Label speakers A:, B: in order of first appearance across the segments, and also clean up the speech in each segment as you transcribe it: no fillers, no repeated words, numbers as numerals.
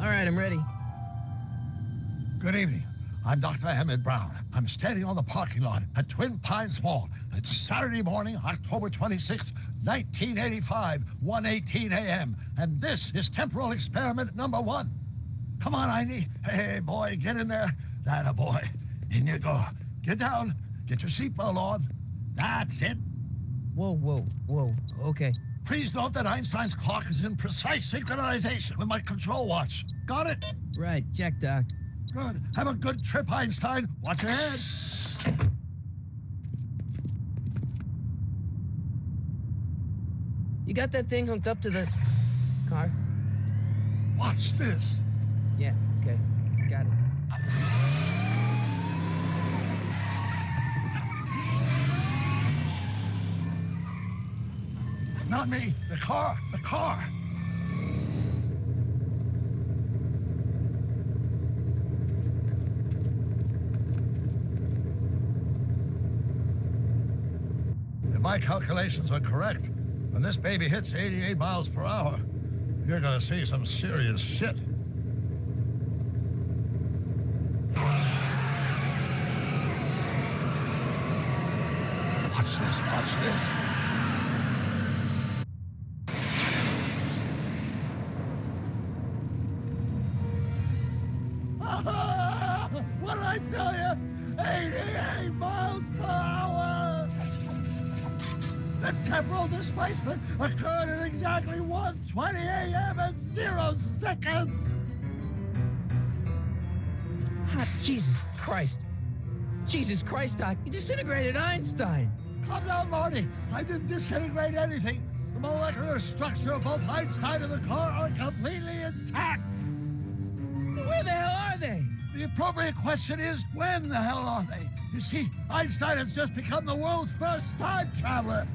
A: All right, I'm ready.
B: Good evening. I'm Dr. Emmett Brown. I'm standing on the parking lot at Twin Pines Mall. It's Saturday morning, October 26, 1985, 1:18 a.m. And this is temporal experiment number 1. Come on, Einie. Hey, boy, get in there. That a boy. In you go. Get down. Get your seatbelt on. That's it.
A: Whoa. Okay.
B: Please note that Einstein's clock is in precise synchronization with my control watch. Got it?
A: Right, check, Doc.
B: Good. Have a good trip, Einstein. Watch your head.
A: You got that thing hooked up to the car?
B: Watch this.
A: Yeah, okay. Got it.
B: Not me. The car. The car. If my calculations are correct, when this baby hits 88 miles per hour, you're gonna see some serious shit. Watch this, watch this. What'd I tell you? 88 miles per hour! The temporal displacement occurred at exactly 1:20 a.m. and 0 seconds!
A: Ah, Jesus Christ. Jesus Christ, Doc. You disintegrated Einstein.
B: Calm down, Marty. I didn't disintegrate anything. The molecular structure of both Einstein and the car are completely intact.
A: Where the hell are they?
B: The appropriate question is, when the hell are they? You see, Einstein has just become the world's first time traveler.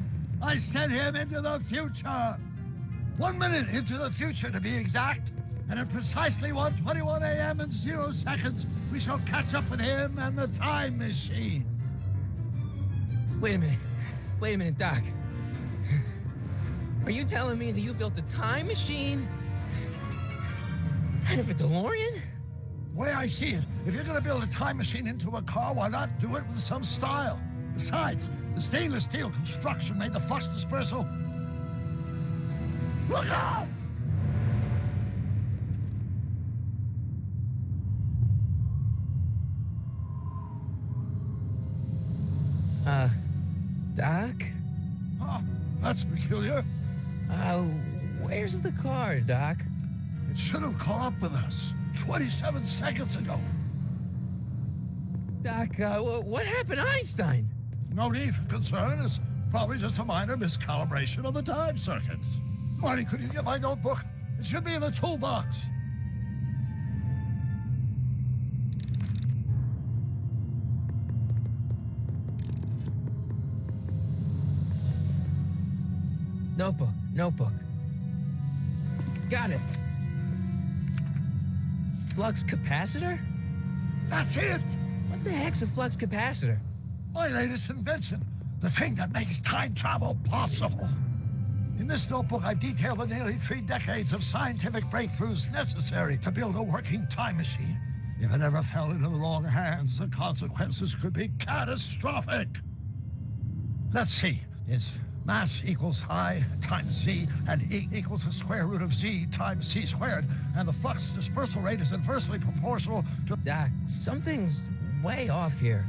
B: I sent him into the future. 1 minute into the future, to be exact. And at precisely 1:21 a.m. and 0 seconds, we shall catch up with him and the time machine.
A: Wait a minute, Doc. Are you telling me that you built a time machine out of a DeLorean?
B: The way I see it, if you're going to build a time machine into a car, why not do it with some style? Besides, the stainless steel construction made the flux dispersal. Look out!
A: Doc?
B: Huh, that's peculiar.
A: Where's the car, Doc?
B: It should have caught up with us 27 seconds ago.
A: Doc, what happened to Einstein?
B: No need for concern. It's probably just a minor miscalibration of the time circuits. Marty, could you get my notebook? It should be in the toolbox.
A: Notebook. Got it. Flux capacitor?
B: That's it!
A: What the heck's a flux capacitor?
B: My latest invention. The thing that makes time travel possible. In this notebook, I've detailed the nearly 3 decades of scientific breakthroughs necessary to build a working time machine. If it ever fell into the wrong hands, the consequences could be catastrophic. Let's see. It's mass equals I times Z, and E equals the square root of Z times C squared, and the flux dispersal rate is inversely proportional to...
A: Doc, something's way off here.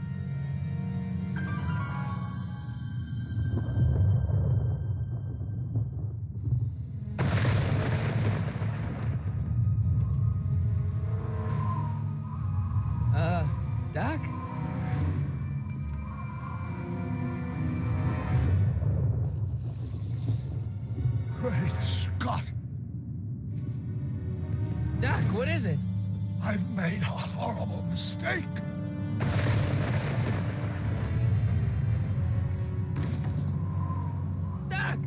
A: Doc?
B: Great Scott!
A: Doc, what is it?
B: I've made a horrible mistake.
A: Doc!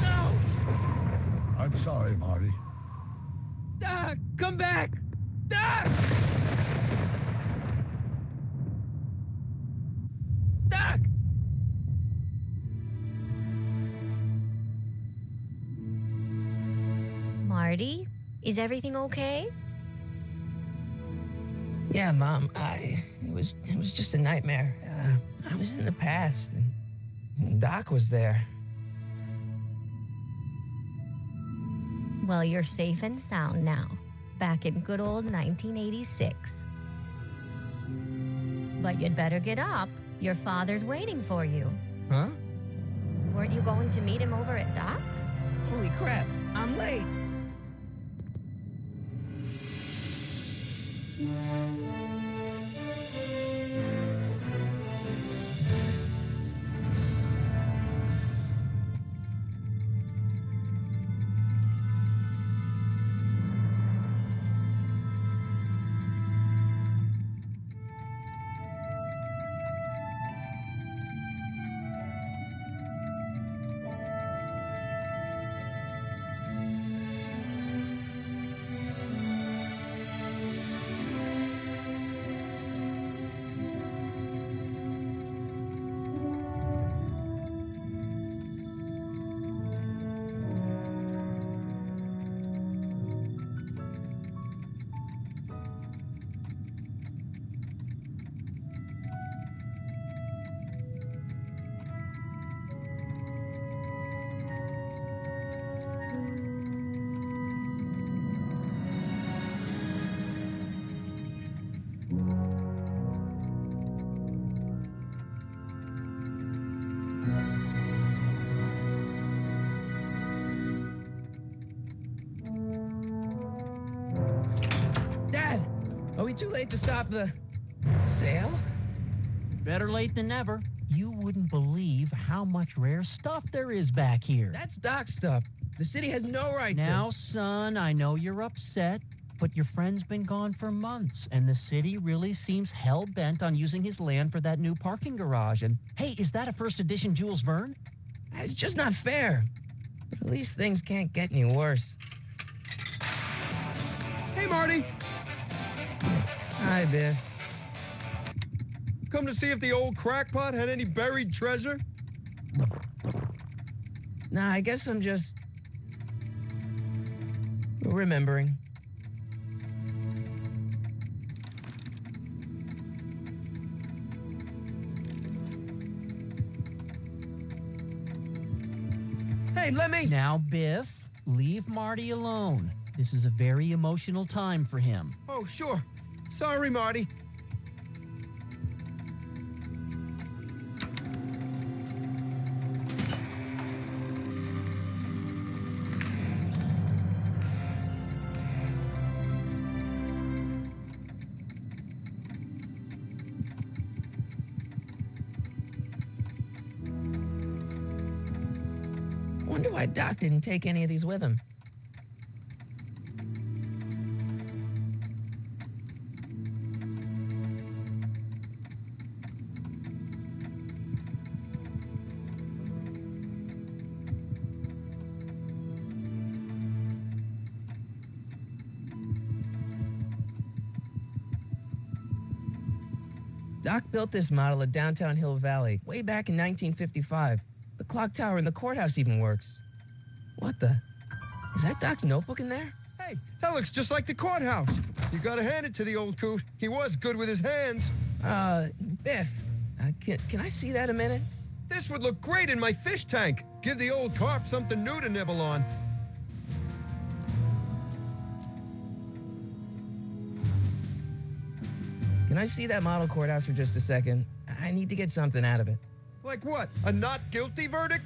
A: No!
B: I'm sorry, Marty.
A: Doc, come back! Doc! Doc!
C: Marty? Is everything okay?
A: Yeah, Mom. It was just a nightmare. I was in the past, and Doc was there.
C: Well, you're safe and sound now, back in good old 1986. But you'd better get up. Your father's waiting for you.
A: Huh?
C: Weren't you going to meet him over at Doc's?
A: Holy crap! I'm late. Dad, are we too late to stop the sale?
D: Better late than never. You wouldn't believe how much rare stuff there is back here.
A: That's Doc stuff. The city has no right to.
D: Now, son, I know you're upset, but your friend's been gone for months, and the city really seems hell-bent on using his land for that new parking garage. And, hey, is that a first edition Jules Verne?
A: It's just not fair. But at least things can't get any worse.
E: Hey, Marty!
A: Hi, Biff.
E: Come to see if the old crackpot had any buried treasure?
A: Nah, I guess I'm just remembering.
E: Hey, let me...
D: Now, Biff, leave Marty alone. This is a very emotional time for him.
E: Oh, sure. Sorry, Marty.
A: Wonder why Doc didn't take any of these with him. Doc built this model at downtown Hill Valley way back in 1955. The clock tower in the courthouse even works. What the? Is that Doc's notebook in there?
E: Hey, that looks just like the courthouse. You gotta hand it to the old coot. He was good with his hands.
A: Biff, can I see that a minute?
E: This would look great in my fish tank. Give the old carp something new to nibble on.
A: Can I see that model courthouse for just a second? I need to get something out of it.
E: Like what? A not guilty verdict?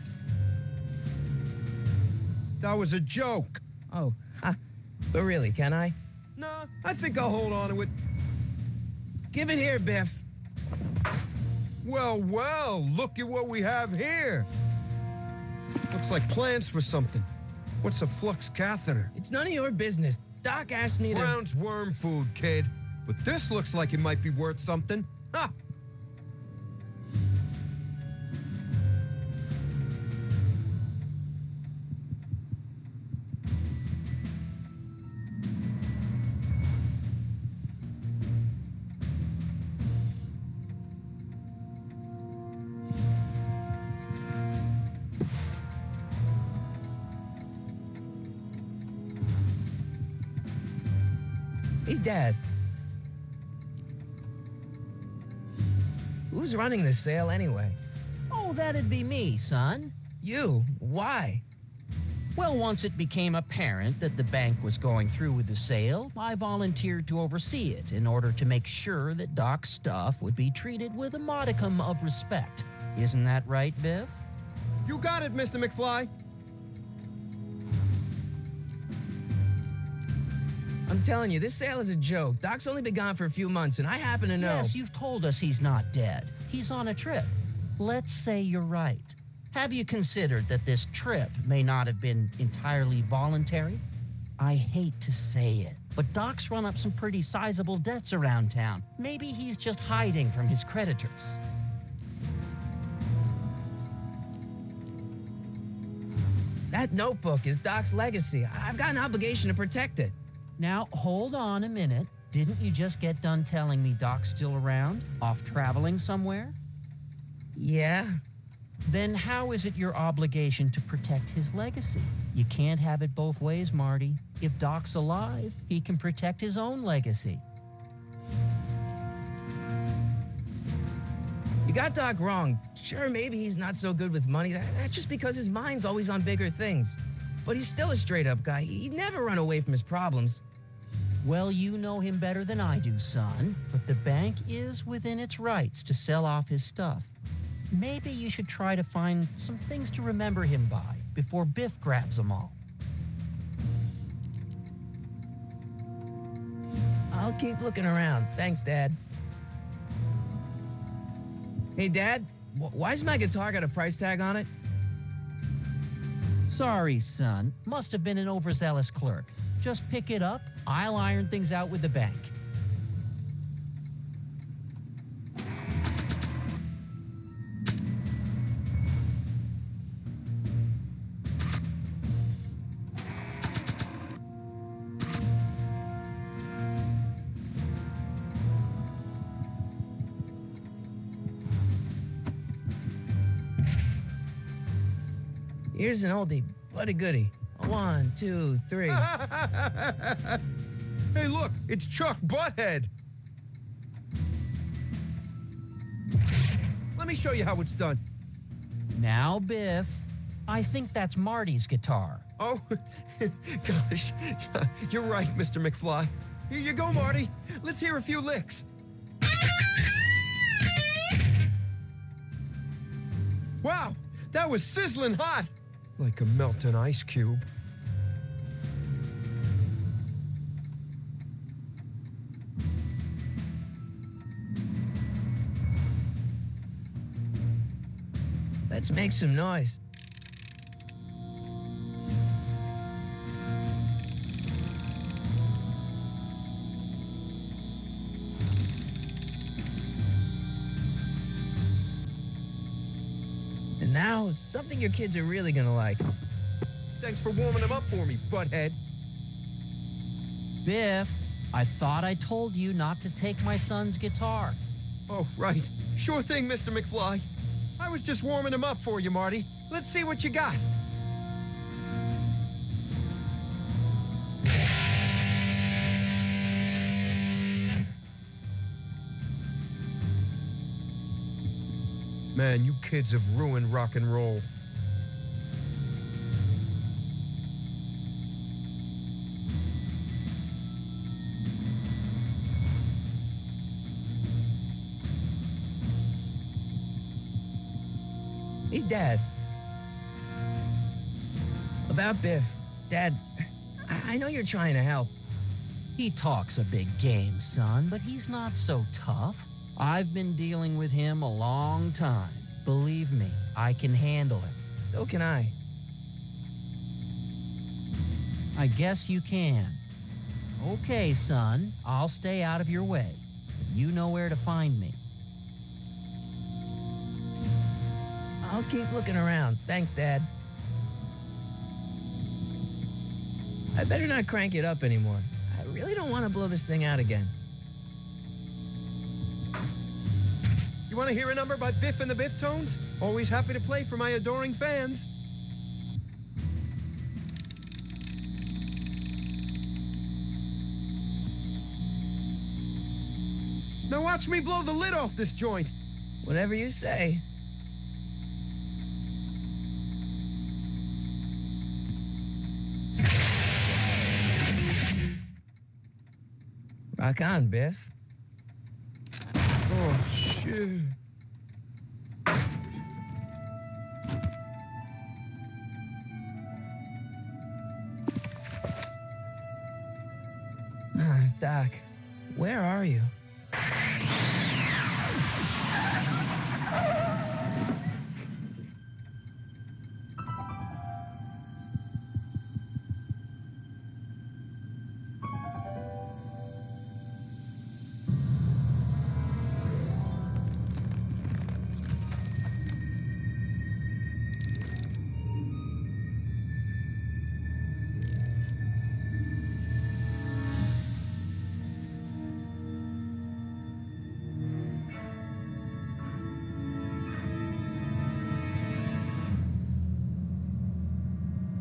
E: That was a joke.
A: Oh, ha. But really, can I?
E: Nah, I think I'll hold on to it.
A: Give it here, Biff.
E: Well, well, look at what we have here. Looks like plans for something. What's a flux catheter?
A: It's none of your business. Doc asked me to...
E: Brown's worm food, kid. But this looks like it might be worth something. Ha!
A: Hey, Dad. Who's running this sale anyway?
D: Oh, that'd be me, son.
A: You? Why?
D: Well, once it became apparent that the bank was going through with the sale, I volunteered to oversee it in order to make sure that Doc's stuff would be treated with a modicum of respect. Isn't that right, Biff?
E: You got it, Mr. McFly.
A: I'm telling you, this sale is a joke. Doc's only been gone for a few months, and I happen to know.
D: Yes, you've told us he's not dead. He's on a trip. Let's say you're right. Have you considered that this trip may not have been entirely voluntary? I hate to say it, but Doc's run up some pretty sizable debts around town. Maybe he's just hiding from his creditors.
A: That notebook is Doc's legacy. I've got an obligation to protect it.
D: Now, hold on a minute. Didn't you just get done telling me Doc's still around? Off traveling somewhere?
A: Yeah?
D: Then how is it your obligation to protect his legacy? You can't have it both ways, Marty. If Doc's alive, he can protect his own legacy.
A: You got Doc wrong. Sure, maybe he's not so good with money. That's just because his mind's always on bigger things. But he's still a straight-up guy. He'd never run away from his problems.
D: Well, you know him better than I do, son. But the bank is within its rights to sell off his stuff. Maybe you should try to find some things to remember him by before Biff grabs them all.
A: I'll keep looking around. Thanks, Dad. Hey, Dad, why's my guitar got a price tag on it?
D: Sorry, son. Must have been an overzealous clerk. Just pick it up. I'll iron things out with the bank.
A: Here's an oldie, but a goodie. 1, 2, 3.
E: Hey, look, it's Chuck Butthead. Let me show you how it's done.
D: Now, Biff, I think that's Marty's guitar.
E: Oh, gosh, you're right, Mr. McFly. Here you go, Marty. Let's hear a few licks. Wow, that was sizzling hot. Like a melting ice cube.
A: Let's make some noise. And now, something your kids are really gonna like.
E: Thanks for warming them up for me, Butthead.
D: Biff, I thought I told you not to take my son's guitar.
E: Oh, right. Sure thing, Mr. McFly. I was just warming him up for you, Marty. Let's see what you got. Man, you kids have ruined rock and roll.
A: Hey, Dad. About Biff. Dad, I know you're trying to help.
D: He talks a big game, son, but he's not so tough. I've been dealing with him a long time. Believe me, I can handle it.
A: So can I.
D: I guess you can. Okay, son, I'll stay out of your way. You know where to find me.
A: I'll keep looking around. Thanks, Dad. I better not crank it up anymore. I really don't want to blow this thing out again.
E: You want to hear a number by Biff and the Biff-Tones? Always happy to play for my adoring fans. Now watch me blow the lid off this joint.
A: Whatever you say. Rock on, Biff.
E: Oh, shit.
A: Doc, where are you?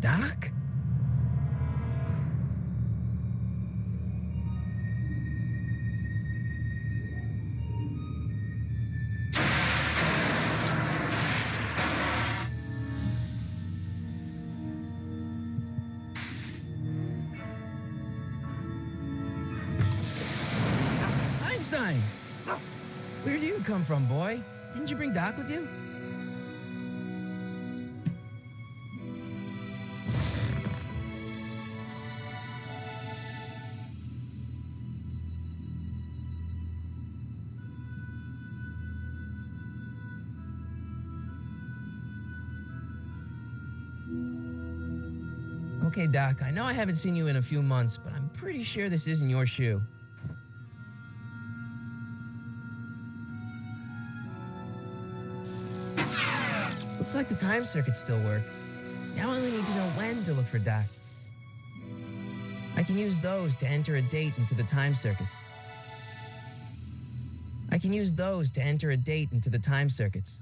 A: Doc? Einstein! Where do you come from, boy? Didn't you bring Doc with you? Okay, Doc, I know I haven't seen you in a few months, but I'm pretty sure this isn't your shoe. Looks like the time circuits still work. Now I only need to know when to look for Doc. I can use those to enter a date into the time circuits. I can use those to enter a date into the time circuits.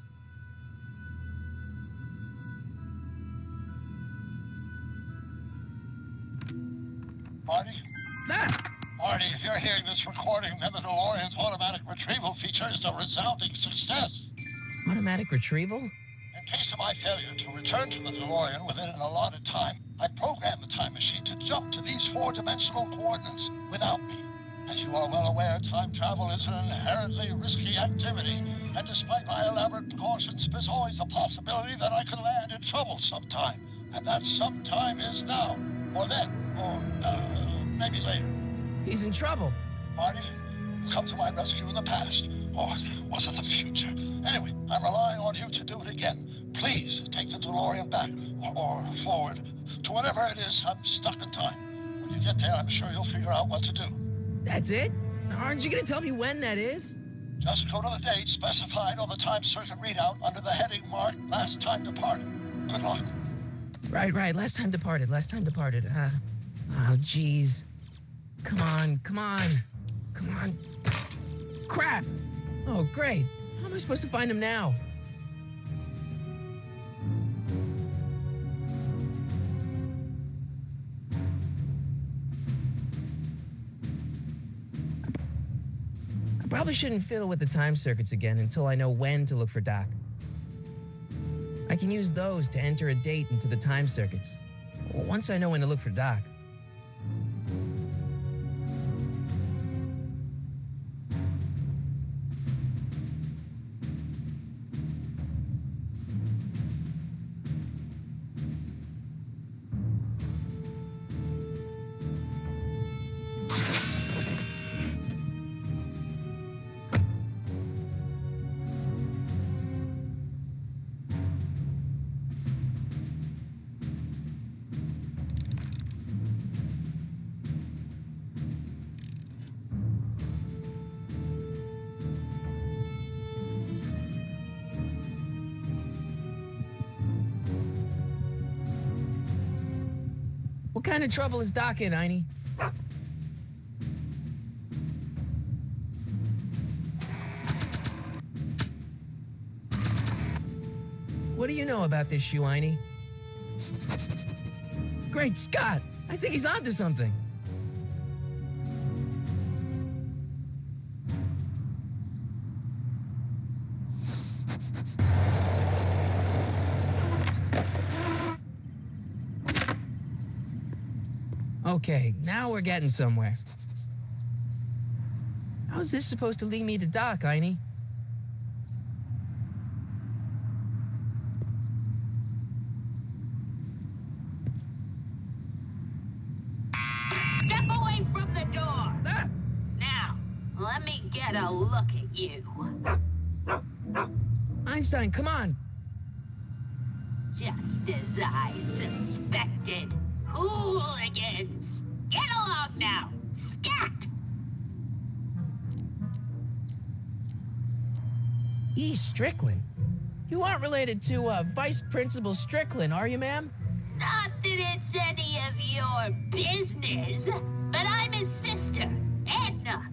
B: Marty?
A: Ah!
B: Marty, if you're hearing this recording, then the DeLorean's automatic retrieval feature is a resounding success.
A: Automatic retrieval?
B: In case of my failure to return to the DeLorean within an allotted time, I programmed the time machine to jump to these four-dimensional coordinates without me. As you are well aware, time travel is an inherently risky activity, and despite my elaborate precautions, there's always a possibility that I could land in trouble sometime. And that sometime is now, or then, or maybe later.
A: He's in trouble.
B: Marty, you come to my rescue in the past, or was it the future? Anyway, I'm relying on you to do it again. Please take the DeLorean back, or forward, to whatever it is. I'm stuck in time. When you get there, I'm sure you'll figure out what to do.
A: That's it? Aren't you gonna tell me when that is?
B: Just go to the date specified on the time circuit readout under the heading marked Last Time Departed. Good luck.
A: Right. Last time departed. Oh, jeez. Come on. Crap! Oh, great. How am I supposed to find him now? I probably shouldn't fiddle with the time circuits again until I know when to look for Doc. I can use those to enter a date into the time circuits. Once I know when to look for Doc. What kind of trouble is Doc in, Einie? What do you know about this shoe, Einie? Great Scott! I think he's onto something. Okay, now we're getting somewhere. How's this supposed to lead me to Doc, Einie?
F: Step away from the door.
A: Ah!
F: Now, let me get a look at you.
A: Einstein, come on!
F: Just as I suspected. Hooligans! Get along now! Scat!
A: E. Strickland? You aren't related to Vice Principal Strickland, are you, ma'am?
F: Not that it's any of your business, but I'm his sister, Edna.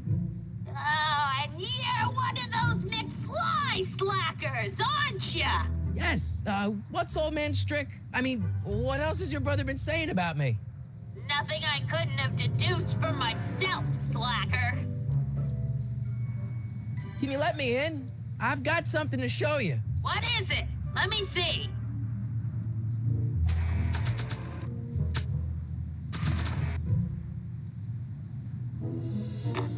F: Oh, and you're one of those McFly slackers, aren't ya?
A: Yes, what's old man what else has your brother been saying about me?
F: Nothing I couldn't have deduced for myself, slacker.
A: Can you let me in? I've got something to show you.
F: What is it? Let me see.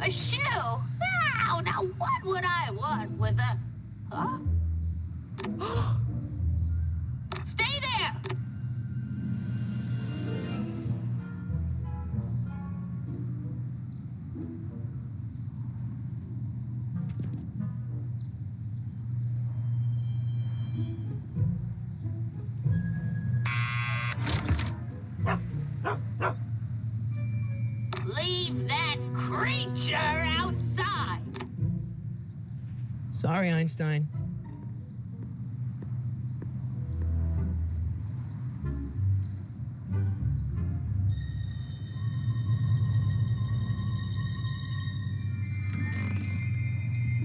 F: A shoe? Wow, now what would I want with a... Huh? Stay there! Leave that creature outside!
A: Sorry, Einstein.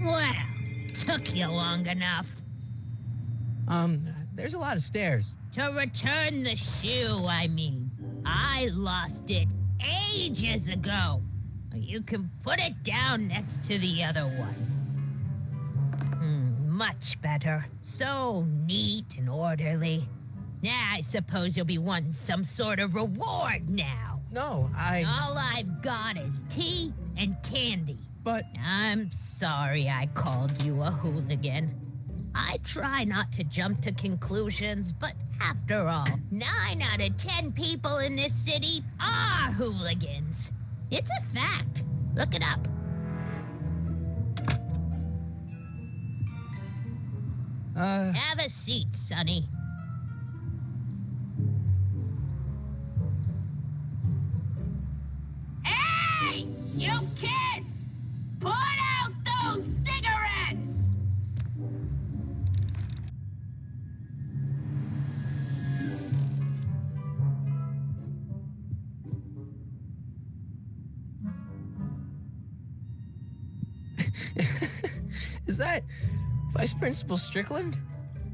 F: Well, took you long enough.
A: There's a lot of stairs.
F: To return the shoe, I mean. I lost it ages ago. You can put it down next to the other one. Much better. So neat and orderly. I suppose you'll be wanting some sort of reward now.
A: No,
F: All I've got is tea and candy.
A: But
F: I'm sorry I called you a hooligan. I try not to jump to conclusions, but after all, 9 out of 10 people in this city are hooligans. It's a fact. Look it up. Have a seat, Sonny. Hey! You kids! Put out those cigarettes!
A: is that Vice Principal Strickland?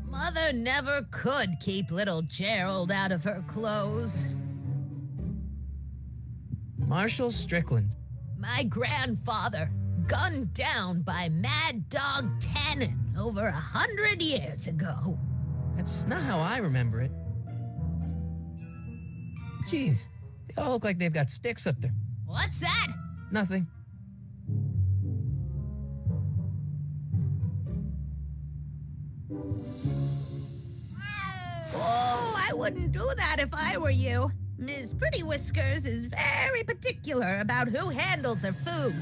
F: Mother never could keep little Gerald out of her clothes.
A: Marshall Strickland.
F: My grandfather, gunned down by Mad Dog Tannen over 100 years ago.
A: That's not how I remember it. Jeez, they all look like they've got sticks up there.
F: What's that?
A: Nothing.
F: Oh, I wouldn't do that if I were you. Ms. Pretty Whiskers is very particular about who handles her food.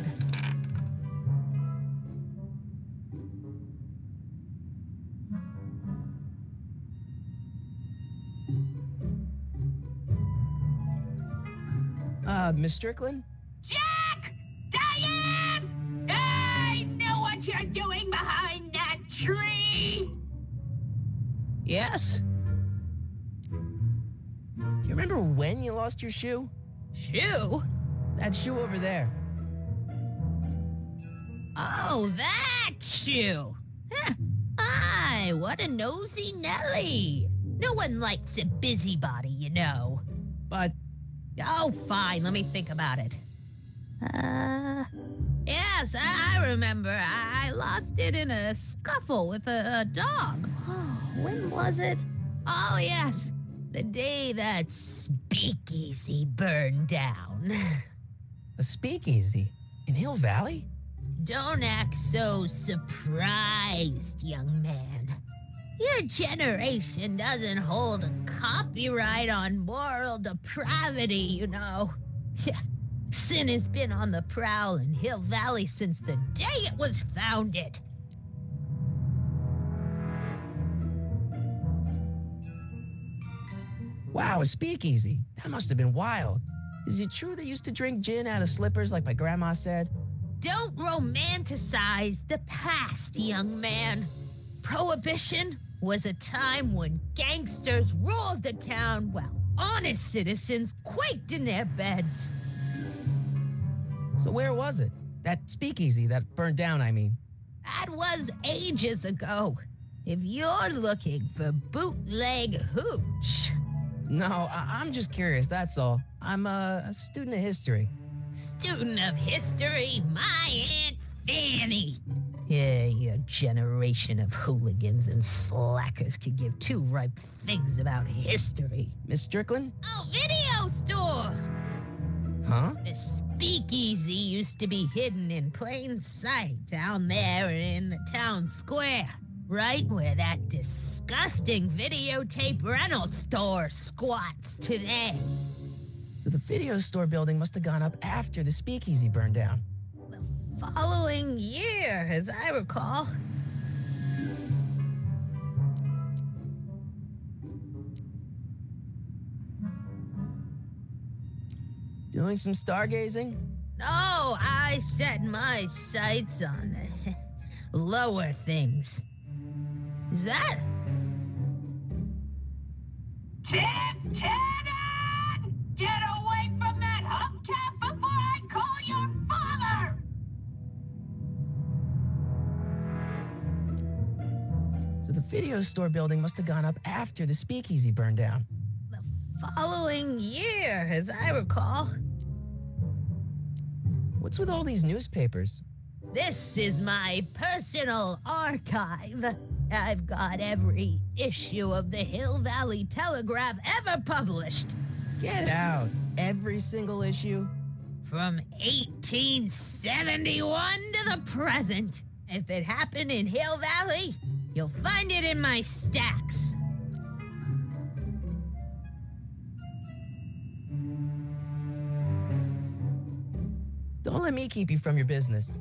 A: Miss Strickland?
F: Jack! Diane! I know what you're doing behind that tree! Yes?
A: Do you remember when you lost your shoe?
F: Shoe?
A: That shoe over there.
F: Oh, that shoe! Huh. Aye, what a nosy Nelly! No one likes a busybody, you know.
A: But
F: Oh, fine. Let me think about it. Yes, I remember. I lost it in a scuffle with a dog. Oh, when was it? Oh, yes. The day that speakeasy burned down.
A: A speakeasy? In Hill Valley?
F: Don't act so surprised, young man. Your generation doesn't hold a copyright on moral depravity, you know. Sin has been on the prowl in Hill Valley since the day it was founded.
A: Wow, a speakeasy. That must have been wild. Is it true they used to drink gin out of slippers like my grandma said?
F: Don't romanticize the past, young man. Prohibition was a time when gangsters ruled the town while honest citizens quaked in their beds.
A: So where was it? That speakeasy that burned down, I mean.
F: That was ages ago. If you're looking for bootleg hooch.
A: No, I'm just curious, that's all. I'm a student of history.
F: Student of history, my Aunt Fanny. Yeah, your generation of hooligans and slackers could give two ripe figs about history.
A: Miss Strickland?
F: Oh, video store!
A: Huh?
F: The speakeasy used to be hidden in plain sight down there in the town square, right where that disgusting videotape rental store squats today.
A: So the video store building must have gone up after the speakeasy burned down.
F: The following year, as I recall.
A: Doing some stargazing?
F: No, I set my sights on lower things. Is that?
G: Lieutenant! Get away from that hubcap before I call your father!
A: So the video store building must have gone up after the speakeasy burned down.
F: The following year, as I recall.
A: What's with all these newspapers?
F: This is my personal archive. I've got every issue of the Hill Valley Telegraph ever published.
A: Get out. Every single issue?
F: From 1871 to the present. If it happened in Hill Valley, you'll find it in my stacks.
A: Don't let me keep you from your business.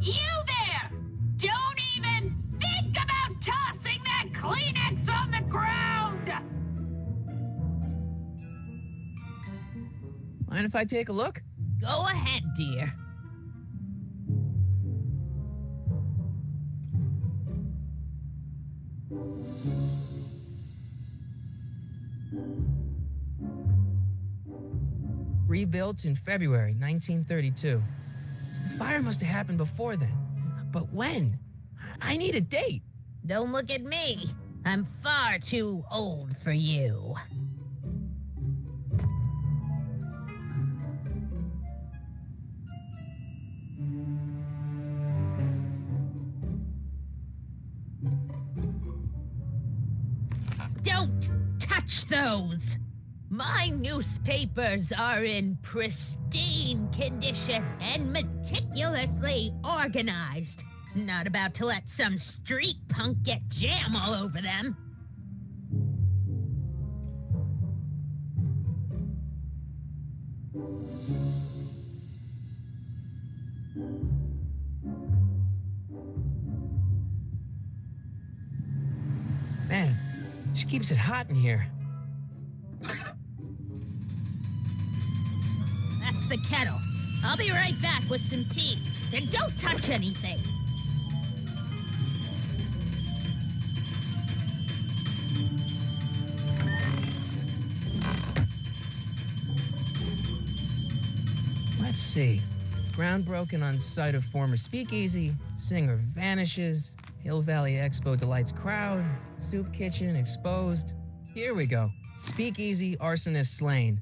G: You there! Don't even think about tossing that Kleenex on the ground!
A: Mind if I take a look?
F: Go ahead, dear.
A: Rebuilt in February 1932. The fire must have happened before then. But when? I need a date.
F: Don't look at me. I'm far too old for you. Don't touch those! My newspapers are in pristine condition and meticulously organized. Not about to let some street punk get jam all over them.
A: Man, she keeps it hot in here.
F: That's the kettle. I'll be right back with some tea. And don't touch anything.
A: Let's see. Ground broken on site of former speakeasy. Singer vanishes. Hill Valley Expo delights crowd. Soup kitchen exposed. Here we go. Speakeasy arsonist slain.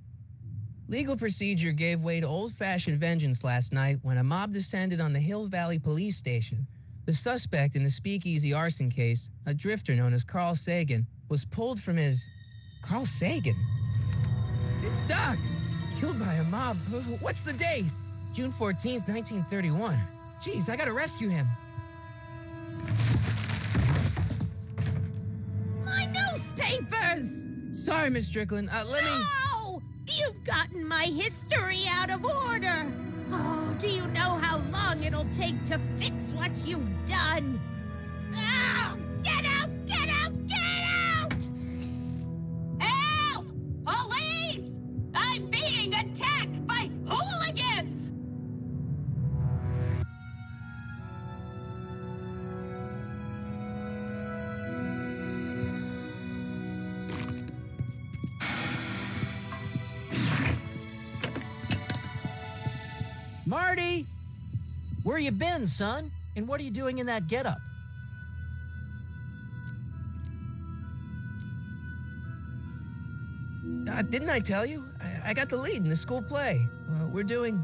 A: Legal procedure gave way to old-fashioned vengeance last night when a mob descended on the Hill Valley Police Station. The suspect in the speakeasy arson case, a drifter known as Carl Sagan, was pulled from his Carl Sagan? It's Doc! Killed by a mob. What's the date? June 14th, 1931. Jeez, I gotta rescue him.
F: My newspapers!
A: Sorry, Miss Strickland. Let me...
F: No! You've gotten my history out of order. Oh, do you know how long it'll take to fix what you've done? Oh, get out! Get out! Get out!
G: Help! Police! I'm being attacked by hooligans!
D: Marty! Where you been, son? And what are you doing in that getup?
A: Didn't I tell you? I got the lead in the school play. We're doing...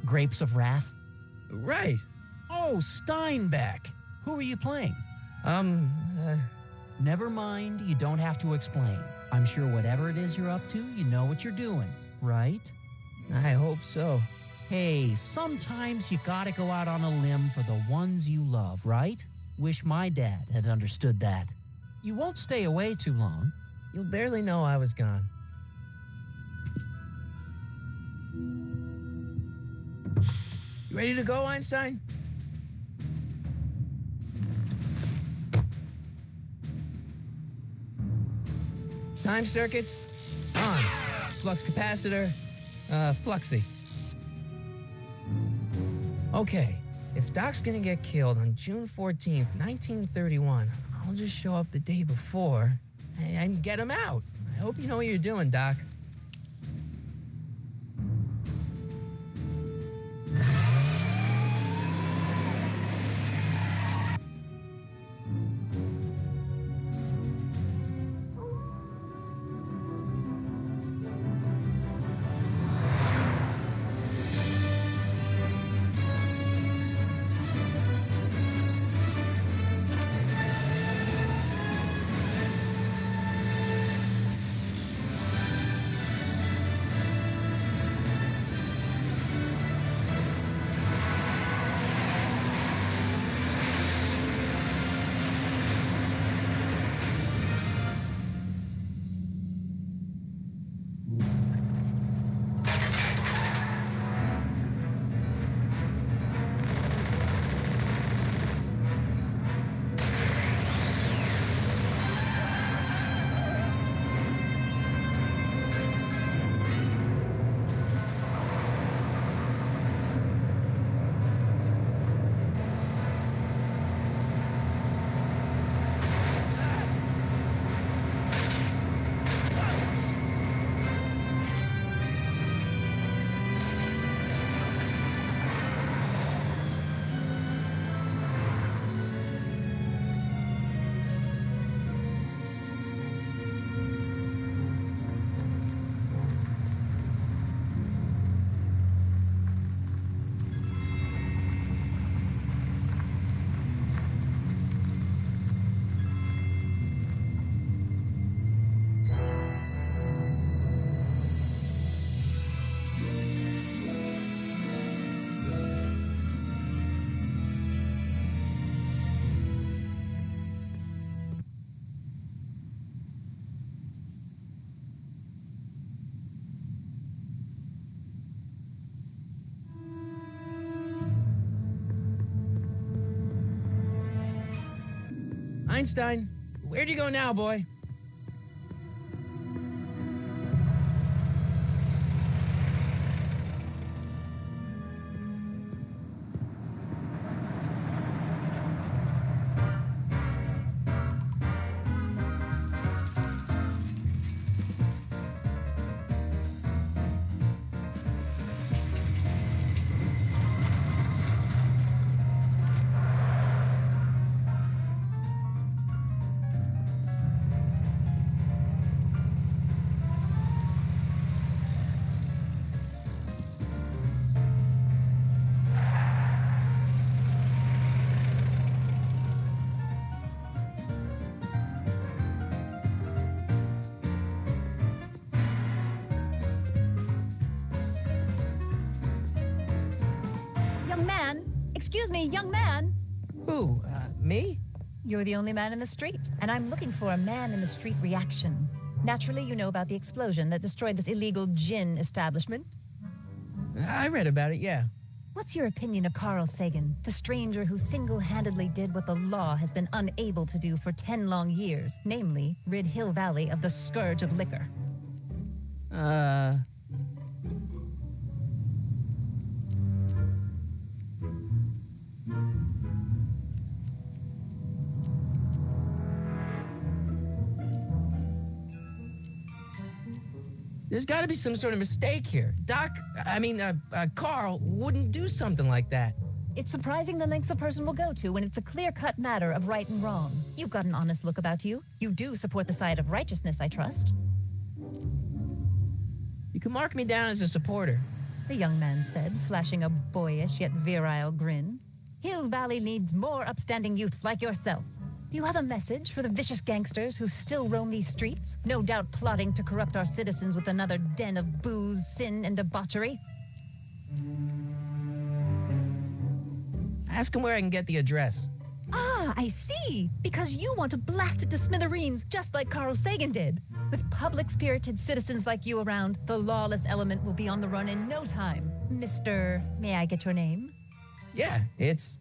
D: Grapes of Wrath?
A: Right.
D: Oh, Steinbeck. Who are you playing? Never mind, you don't have to explain. I'm sure whatever it is you're up to, you know what you're doing, right?
A: I hope so.
D: Hey, sometimes you gotta go out on a limb for the ones you love, right? Wish my dad had understood that. You won't stay away too long.
A: You'll barely know I was gone. You ready to go, Einstein? Time circuits, on. Flux capacitor, fluxy. Okay, if Doc's gonna get killed on June 14th, 1931, I'll just show up the day before and get him out. I hope you know what you're doing, Doc. Einstein, where'd you go now, boy?
H: Young man! Excuse me, young man!
A: Who? Me?
H: You're the only man in the street, and I'm looking for a man in the street reaction. Naturally, you know about the explosion that destroyed this illegal gin establishment.
A: I read about it, yeah.
H: What's your opinion of Carl Sagan, the stranger who single-handedly did what the law has been unable to do for 10 long years, namely, rid Hill Valley of the scourge of liquor?
A: There's got to be some sort of mistake here. Carl wouldn't do something like that.
H: It's surprising the lengths a person will go to when it's a clear-cut matter of right and wrong. You've got an honest look about you. You do support the side of righteousness, I trust.
A: You can mark me down as a supporter.
H: The young man said, flashing a boyish yet virile grin. Hill Valley needs more upstanding youths like yourself. Do you have a message for the vicious gangsters who still roam these streets, no doubt plotting to corrupt our citizens with another den of booze, sin, and debauchery?
A: Ask him where I can get the address.
H: Ah, I see. Because you want to blast it to smithereens, just like Carl Sagan did. With public-spirited citizens like you around, the lawless element will be on the run in no time. Mr. May I get your name?
A: Yeah, it's...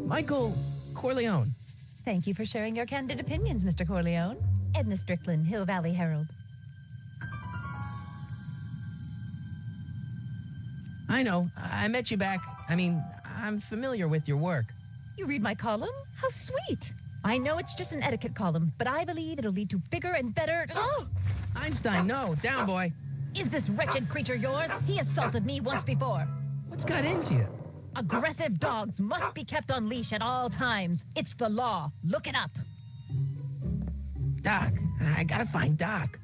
A: Michael Corleone.
H: Thank you for sharing your candid opinions, Mr. Corleone. Edna Strickland, Hill Valley Herald.
A: I know. I met you back. I'm familiar with your work.
H: You read my column? How sweet. I know it's just an etiquette column, but I believe it'll lead to bigger and better... Oh!
A: Einstein, no. Down, boy.
H: Is this wretched creature yours? He assaulted me once before.
A: What's got into you?
H: Aggressive dogs must be kept on leash at all times. It's the law. Look it up.
A: Doc. I gotta find Doc.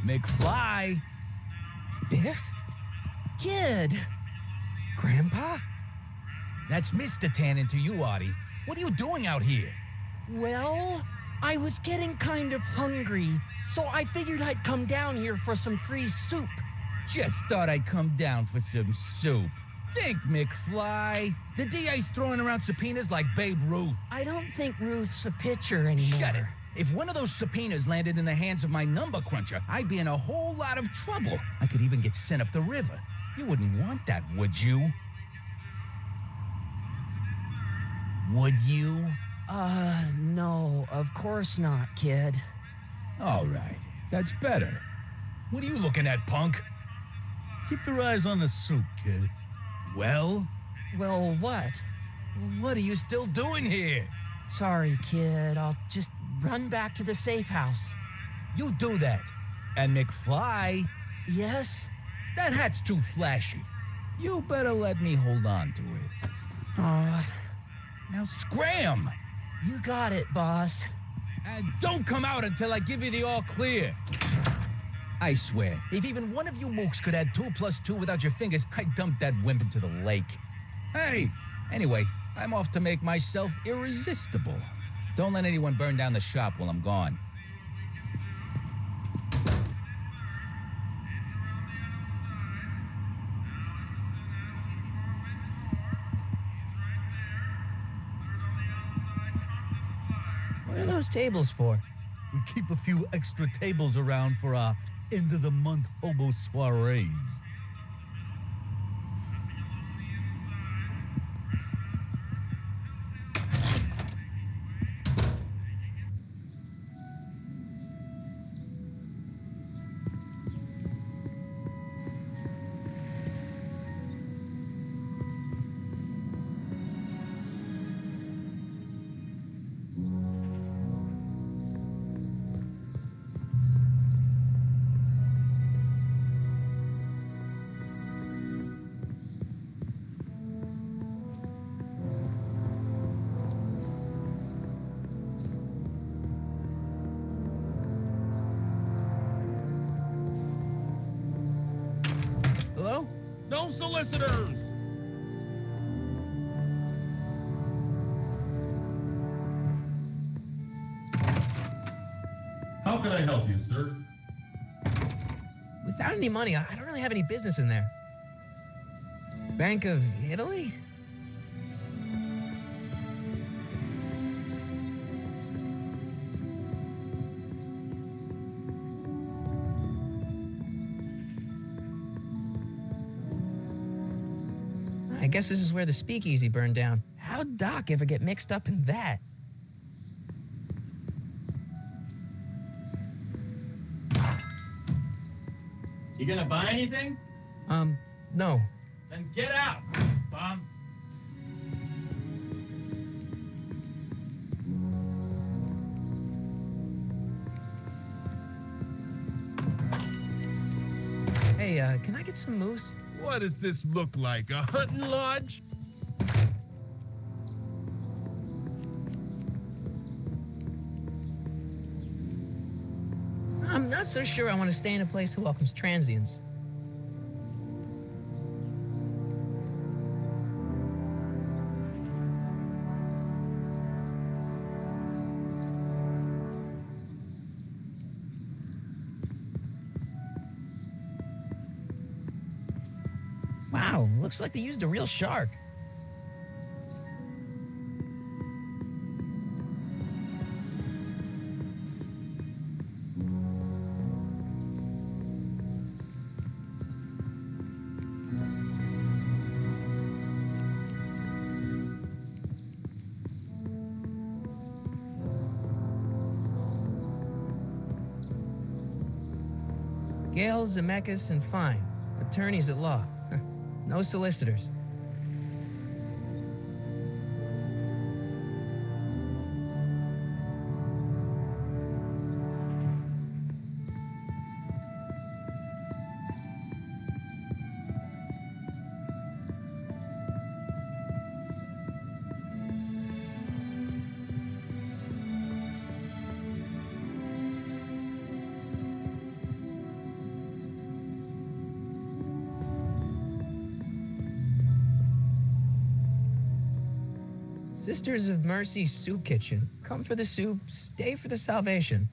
I: McFly?
A: Biff?
D: Kid!
A: Grandpa?
I: That's Mr. Tannen to you, Artie. What are you doing out here?
D: Well, I was getting kind of hungry, so I figured I'd come down here for some free soup.
I: Just thought I'd come down for some soup. Think, McFly. The DA's throwing around subpoenas like Babe Ruth.
D: I don't think Ruth's a pitcher anymore.
I: Shut it. If one of those subpoenas landed in the hands of my number cruncher, I'd be in a whole lot of trouble. I could even get sent up the river. You wouldn't want that, would you? Would you?
D: No, of course not, kid.
I: All right, that's better. What are you looking at, punk? Keep your eyes on the soup, kid. Well,
D: Well, what?
I: what are you still doing here?
D: Sorry, kid. I'll just run back to the safe house.
I: You do that. And McFly,
D: Yes?
I: that hat's too flashy. You better let me hold on to it. Now scram!
D: You got it, boss.
I: And don't come out until I give you the all clear. I swear, if even one of you mooks could add 2 + 2 without your fingers, I'd dump that wimp into the lake. Hey, anyway, I'm off to make myself irresistible. Don't let anyone burn down the shop while I'm gone.
A: What are those tables for?
I: keep a few extra tables around for our end of the month hobo soirees.
A: Hello?
J: No solicitors!
K: How can I help you, sir?
A: Without any money, I don't really have any business in there. Bank of Italy? I guess this is where the speakeasy burned down. How'd Doc ever get mixed up in that?
J: You gonna buy anything?
A: No.
J: Then get out, bum.
A: Hey, can I get some moose?
J: What does this look like? A hunting lodge?
A: I'm not so sure I want to stay in a place that welcomes transients. Wow, looks like they used a real shark. Gale, Zemeckis, and Fine, attorneys at law. No solicitors. Sisters of Mercy Soup Kitchen. Come for the soup, stay for the salvation.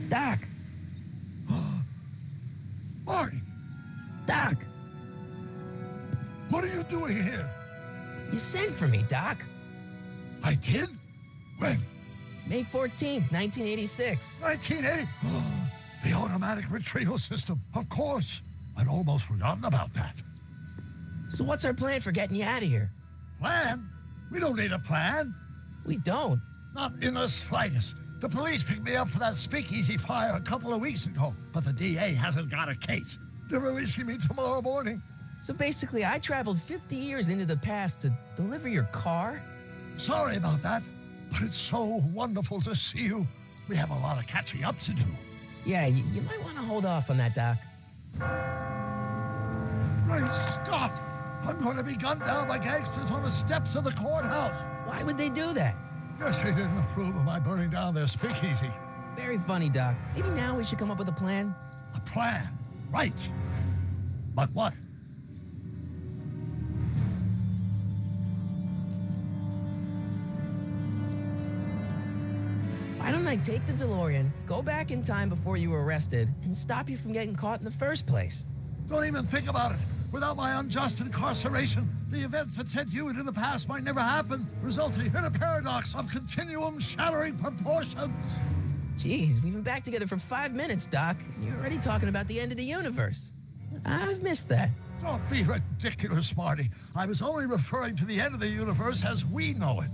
A: Doc!
B: Marty,
A: Doc!
B: what are you doing here?
A: You sent for me, Doc.
B: I did? When?
A: May 14th, 1986.
B: 1980? The automatic retrieval system. Of course. I'd almost forgotten about that.
A: So what's our plan for getting you out of here?
B: Plan? We don't need a plan.
A: We don't.
B: Not in the slightest. The police picked me up for that speakeasy fire a couple of weeks ago, but the DA hasn't got a case. They're releasing me tomorrow morning.
A: So basically, I traveled 50 years into the past to deliver your car?
B: Sorry about that, but it's so wonderful to see you. We have a lot of catching up to do.
A: Yeah, you might want to hold off on that, Doc.
B: Great Scott! I'm going to be gunned down by gangsters on the steps of the courthouse.
A: Why would they do that?
B: Guess they didn't approve of my burning down their speakeasy.
A: Very funny, Doc. Maybe now we should come up with a plan.
B: A plan, right. But what?
A: I don't I take the DeLorean, go back in time before you were arrested, and stop you from getting caught in the first place.
B: Don't even think about it. Without my unjust incarceration, the events that sent you into the past might never happen, resulting in a paradox of continuum-shattering proportions.
A: Jeez, we've been back together for 5 minutes, Doc, and you're already talking about the end of the universe. I've missed that.
B: Don't be ridiculous, Marty. I was only referring to the end of the universe as we know it.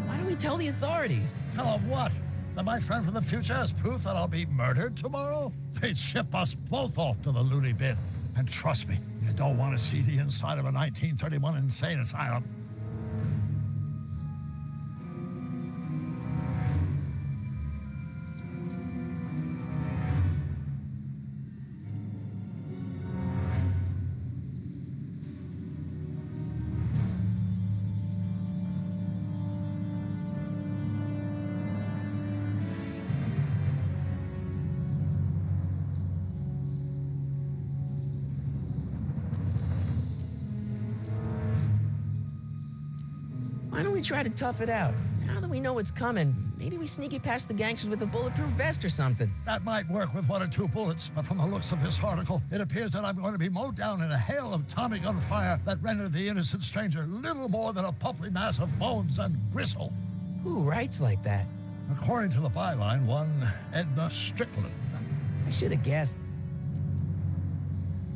A: Why don't we tell the authorities?
B: Tell them what? That my friend from the future has proof that I'll be murdered tomorrow? They'd ship us both off to the loony bin. And trust me, you don't want to see the inside of a 1931 insane asylum.
A: Why don't we try to tough it out? Now that we know what's coming, maybe we sneak it past the gangsters with a bulletproof vest or something.
B: That might work with 1 or 2 bullets, but from the looks of this article, it appears that I'm going to be mowed down in a hail of Tommy gun fire that rendered the innocent stranger little more than a pulpy mass of bones and gristle.
A: Who writes like that?
B: According to the byline, one Edna Strickland.
A: I should have guessed.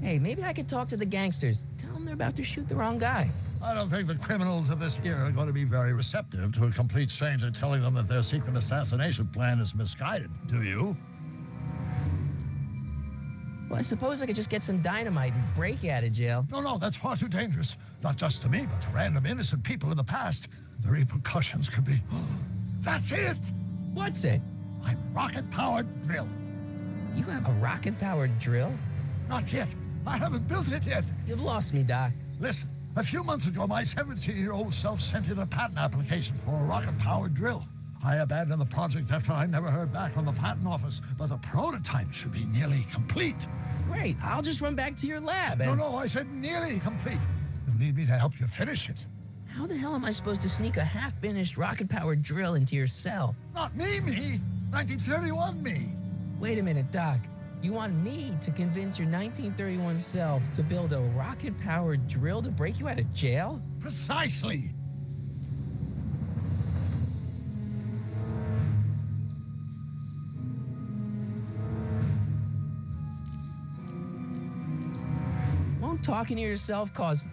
A: Hey, maybe I could talk to the gangsters. Tell them they're about to shoot the wrong guy.
B: I don't think the criminals of this era are going to be very receptive to a complete stranger telling them that their secret assassination plan is misguided, do you?
A: Well, I suppose I could just get some dynamite and break out of jail.
B: No, that's far too dangerous. Not just to me, but to random innocent people in the past. The repercussions could be... That's it!
A: What's it?
B: My rocket-powered drill.
A: You have a rocket-powered drill?
B: Not yet. I haven't built it yet.
A: You've lost me, Doc.
B: Listen, a few months ago, my 17-year-old self sent in a patent application for a rocket-powered drill. I abandoned the project after I never heard back from the patent office, but the prototype should be nearly complete.
A: Great. I'll just run back to your lab and...
B: No, I said nearly complete. You'll need me to help you finish it.
A: How the hell am I supposed to sneak a half-finished rocket-powered drill into your cell?
B: Not me. 1931 me.
A: Wait a minute, Doc. You want me to convince your 1931 self to build a rocket-powered drill to break you out of jail?
B: Precisely.
A: Won't talking to yourself cause,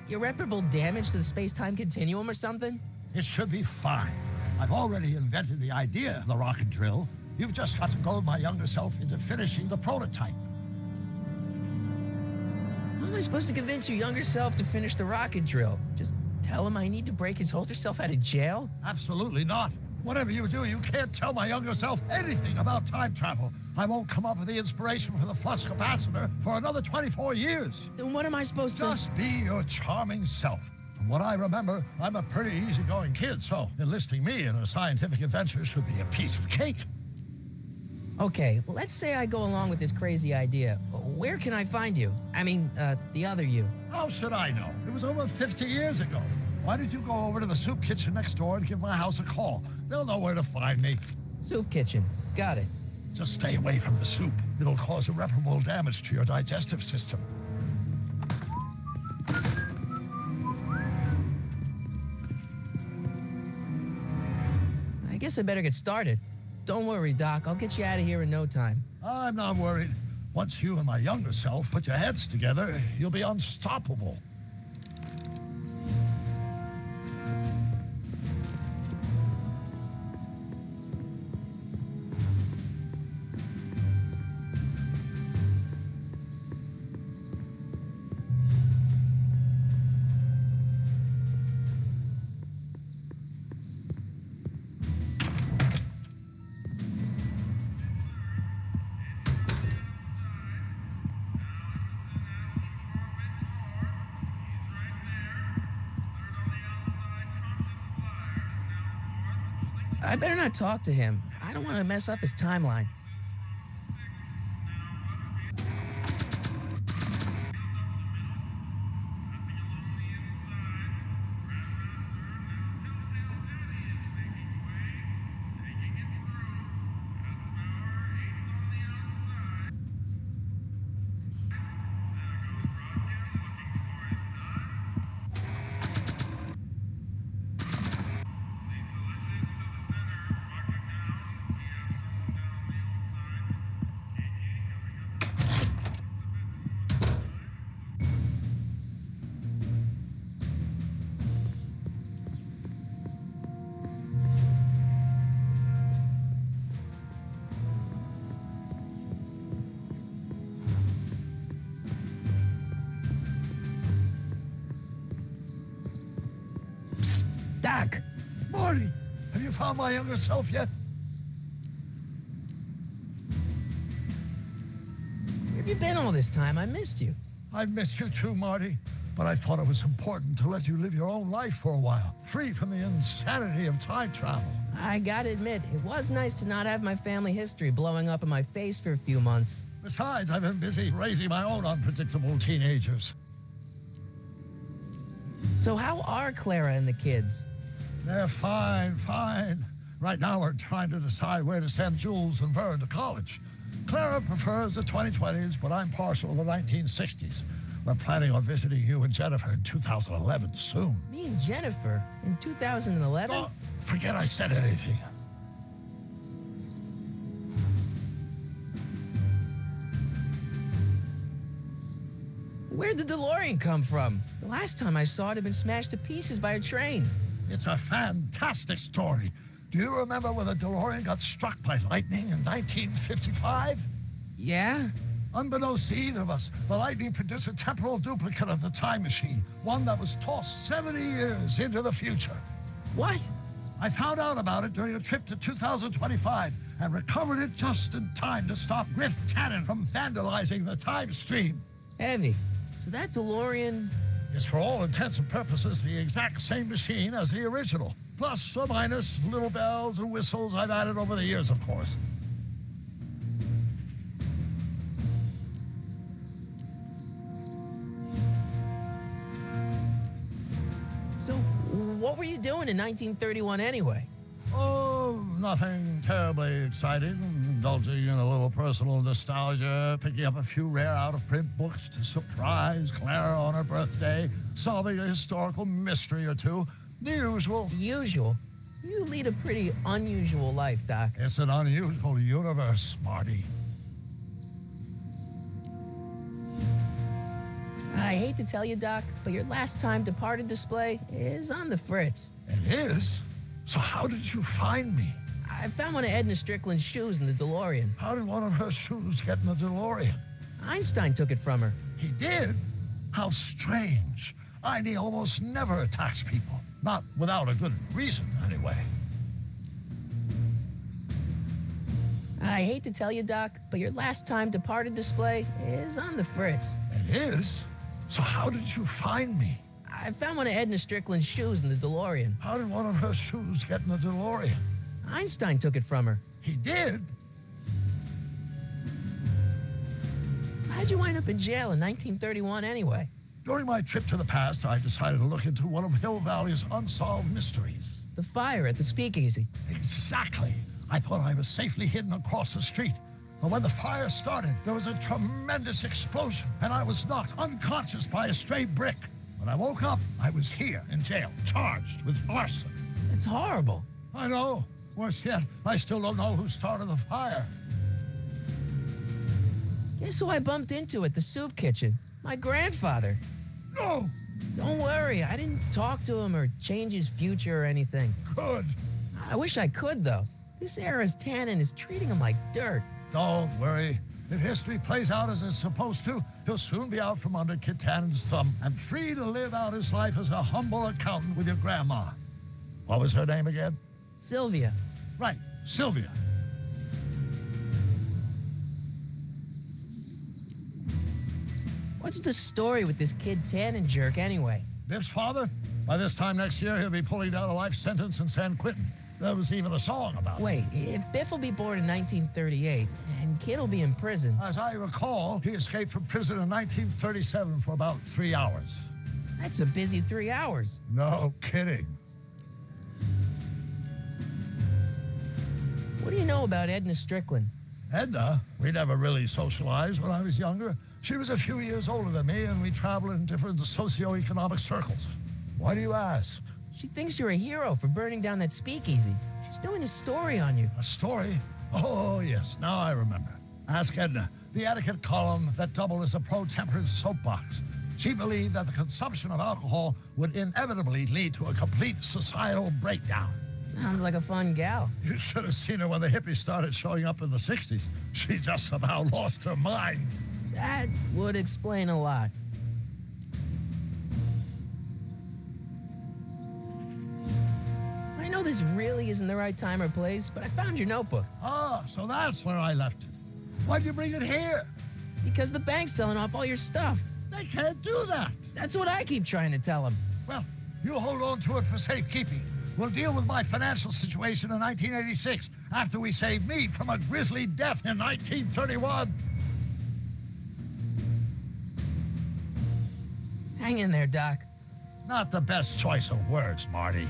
A: irreparable damage to the space-time continuum or something?
B: It should be fine. I've already invented the idea of the rocket drill. You've just got to goad my younger self into finishing the prototype.
A: How am I supposed to convince your younger self to finish the rocket drill? Just tell him I need to break his older self out of jail?
B: Absolutely not. Whatever you do, you can't tell my younger self anything about time travel. I won't come up with the inspiration for the flux capacitor for another 24 years.
A: Then what am I supposed to...
B: Just be your charming self. From what I remember, I'm a pretty easygoing kid, so enlisting me in a scientific adventure should be a piece of cake.
A: Okay, let's say I go along with this crazy idea. Where can I find you? I mean, the other you.
B: How should I know? It was over 50 years ago. Why don't you go over to the soup kitchen next door and give my house a call? They'll know where to find me.
A: Soup kitchen. Got it.
B: Just stay away from the soup. It'll cause irreparable damage to your digestive system.
A: I guess I better get started. Don't worry, Doc. I'll get you out of here in no time.
B: I'm not worried. Once you and my younger self put your heads together, you'll be unstoppable.
A: I better not talk to him. I don't want to mess up his timeline. Doc!
B: Marty, have you found my younger self yet?
A: Where have you been all this time? I missed you.
B: I've missed you too, Marty. But I thought it was important to let you live your own life for a while, free from the insanity of time travel.
A: I gotta admit, it was nice to not have my family history blowing up in my face for a few months.
B: Besides, I've been busy raising my own unpredictable teenagers.
A: So how are Clara and the kids?
B: They're fine. Right now, we're trying to decide where to send Jules and Vern to college. Clara prefers the 2020s, but I'm partial to the 1960s. We're planning on visiting you and Jennifer in 2011 soon.
A: Me and Jennifer in 2011?
B: Oh, forget I said anything.
A: Where'd the DeLorean come from? The last time I saw it had been smashed to pieces by a train.
B: It's a fantastic story. Do you remember when the DeLorean got struck by lightning in 1955?
A: Yeah?
B: Unbeknownst to either of us, the lightning produced a temporal duplicate of the time machine, one that was tossed 70 years into the future.
A: What?
B: I found out about it during a trip to 2025 and recovered it just in time to stop Griff Tannen from vandalizing the time stream.
A: Heavy. So that DeLorean...
B: It's for all intents and purposes the exact same machine as the original. Plus or minus little bells and whistles I've added over the years, of course.
A: So what were you doing in 1931 anyway?
B: Oh, nothing terribly exciting. Indulging in a little personal nostalgia, picking up a few rare out-of-print books to surprise Clara on her birthday, solving a historical mystery or two. The usual.
A: The usual? You lead a pretty unusual life, Doc.
B: It's an unusual universe, Marty.
A: I hate to tell you, Doc, but your last time departed display is on the fritz.
B: It is? So how did you find me?
A: I found one of Edna Strickland's shoes in the DeLorean.
B: How did one of her shoes get in the DeLorean?
A: Einstein took it from her.
B: He did? How strange. Einie almost never attacks people. Not without a good reason, anyway.
A: I hate to tell you, Doc, but your last time departed display is on the fritz.
B: It is? So how did you find me?
A: I found one of Edna Strickland's shoes in the DeLorean.
B: How did one of her shoes get in the DeLorean?
A: Einstein took it from her.
B: He did?
A: How'd you wind up in jail in 1931 anyway?
B: During my trip to the past, I decided to look into one of Hill Valley's unsolved mysteries.
A: The fire at the Speakeasy.
B: Exactly. I thought I was safely hidden across the street. But when the fire started, there was a tremendous explosion, and I was knocked unconscious by a stray brick. When I woke up, I was here in jail, charged with arson.
A: It's horrible.
B: I know. Worse yet, I still don't know who started the fire.
A: Guess who I bumped into at the soup kitchen? My grandfather.
B: No!
A: Don't worry, I didn't talk to him or change his future or anything.
B: Good.
A: I wish I could, though. This era's Tannen is treating him like dirt.
B: Don't worry. If history plays out as it's supposed to, he'll soon be out from under Kit Tannen's thumb and free to live out his life as a humble accountant with your grandma. What was her name again?
A: Sylvia.
B: Right, Sylvia.
A: What's the story with this kid Tannen jerk anyway?
B: Biff's father? By this time next year, he'll be pulling down a life sentence in San Quentin. There was even a song about it.
A: Wait, if Biff will be born in 1938 and Kid will be in prison...
B: As I recall, he escaped from prison in 1937 for about 3 hours.
A: That's a busy 3 hours.
B: No kidding.
A: What do you know about Edna Strickland?
B: Edna? We never really socialized when I was younger. She was a few years older than me, and we traveled in different socioeconomic circles. Why do you ask?
A: She thinks you're a hero for burning down that speakeasy. She's doing a story on you.
B: A story? Oh, yes, now I remember. Ask Edna, the etiquette column that doubled as a pro-temperance soapbox. She believed that the consumption of alcohol would inevitably lead to a complete societal breakdown.
A: Sounds like a fun gal.
B: You should have seen her when the hippies started showing up in the 60s. She just about lost her mind.
A: That would explain a lot. this really isn't the right time or place, but I found your notebook.
B: Ah, so that's where I left it. Why'd you bring it here?
A: Because the bank's selling off all your stuff.
B: They can't do that.
A: That's what I keep trying to tell them.
B: Well, you hold on to it for safekeeping. We'll deal with my financial situation in 1986 after we saved me from a grisly death in 1931.
A: Hang in there, Doc.
B: Not the best choice of words, Marty.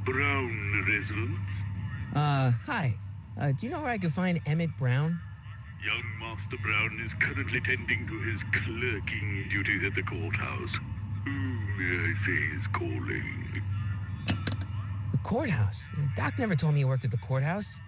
K: Brown residence?
A: Hi. Do you know where I could find Emmett Brown?
K: Young Master Brown is currently tending to his clerking duties at the courthouse. Who, may I say, is calling?
A: The courthouse? Doc never told me he worked at the courthouse.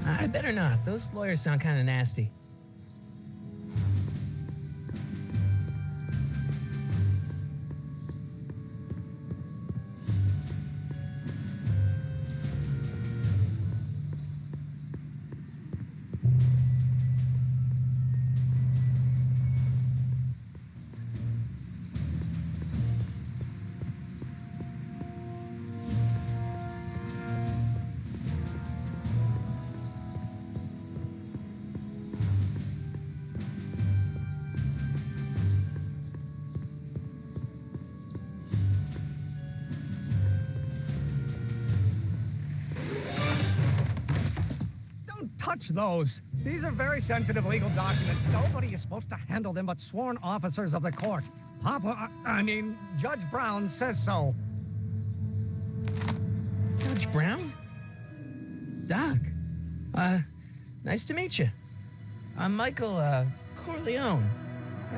A: I better not. Those lawyers sound kind of nasty.
L: Touch those. These are very sensitive legal documents. Nobody is supposed to handle them but sworn officers of the court. Judge Brown says so.
A: Judge Brown? Doc. Nice to meet you. I'm Michael, Corleone.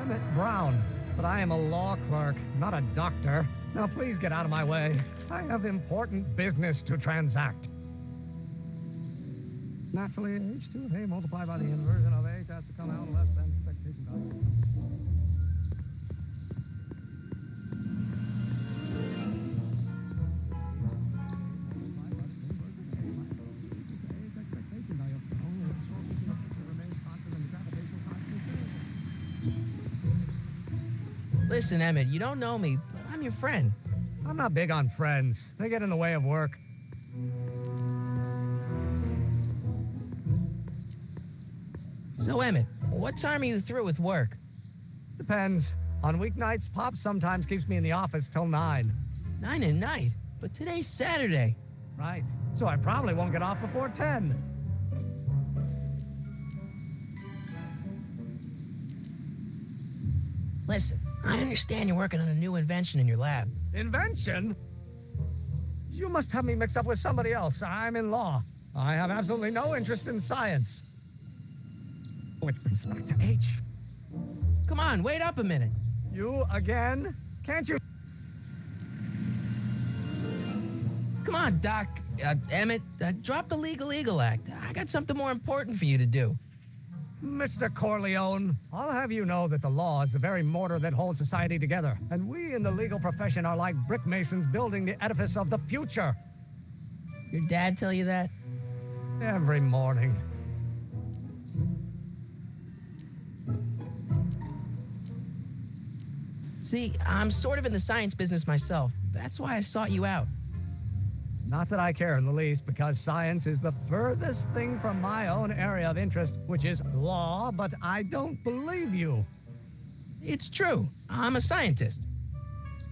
L: Emmett Brown. But I am a law clerk, not a doctor. Now please get out of my way. I have important business to transact. Naturally, H2 of A multiplied by the inversion of H has to come out less than expectation value.
A: Listen, Emmett, you don't know me, but I'm your friend.
L: I'm not big on friends. They get in the way of work.
A: So, Emmett, what time are you through with work?
L: Depends. On weeknights, Pop sometimes keeps me in the office till 9.
A: 9 at night? But today's Saturday.
L: Right. So I probably won't get off before 10.
A: Listen, I understand you're working on a new invention in your lab.
L: Invention? You must have me mixed up with somebody else. I'm in law. I have absolutely no interest in science. Which brings us back to H.
A: Come on, wait up a minute.
L: You again? Can't you?
A: Come on, Doc. Emmett, drop the Legal Eagle Act. I got something more important for you to do.
L: Mr. Corleone, I'll have you know that the law is the very mortar that holds society together, and we in the legal profession are like brick masons building the edifice of the future.
A: Your dad tell you that?
L: Every morning.
A: See, I'm sort of in the science business myself. That's why I sought you out.
L: Not that I care in the least, because science is the furthest thing from my own area of interest, which is law, but I don't believe you.
A: It's true. I'm a scientist.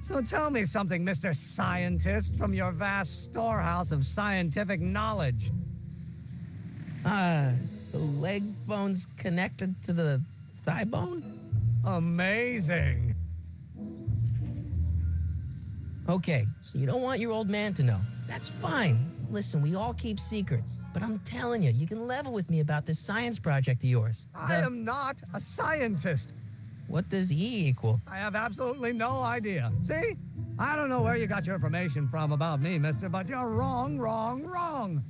L: So tell me something, Mr. Scientist, from your vast storehouse of scientific knowledge.
A: The leg bone's connected to the thigh bone?
L: Amazing.
A: Okay, so you don't want your old man to know. That's fine. Listen, we all keep secrets. But I'm telling you, you can level with me about this science project of yours.
L: I am not a scientist.
A: What does E equal?
L: I have absolutely no idea. See? I don't know where you got your information from about me, mister, but you're wrong, wrong, wrong.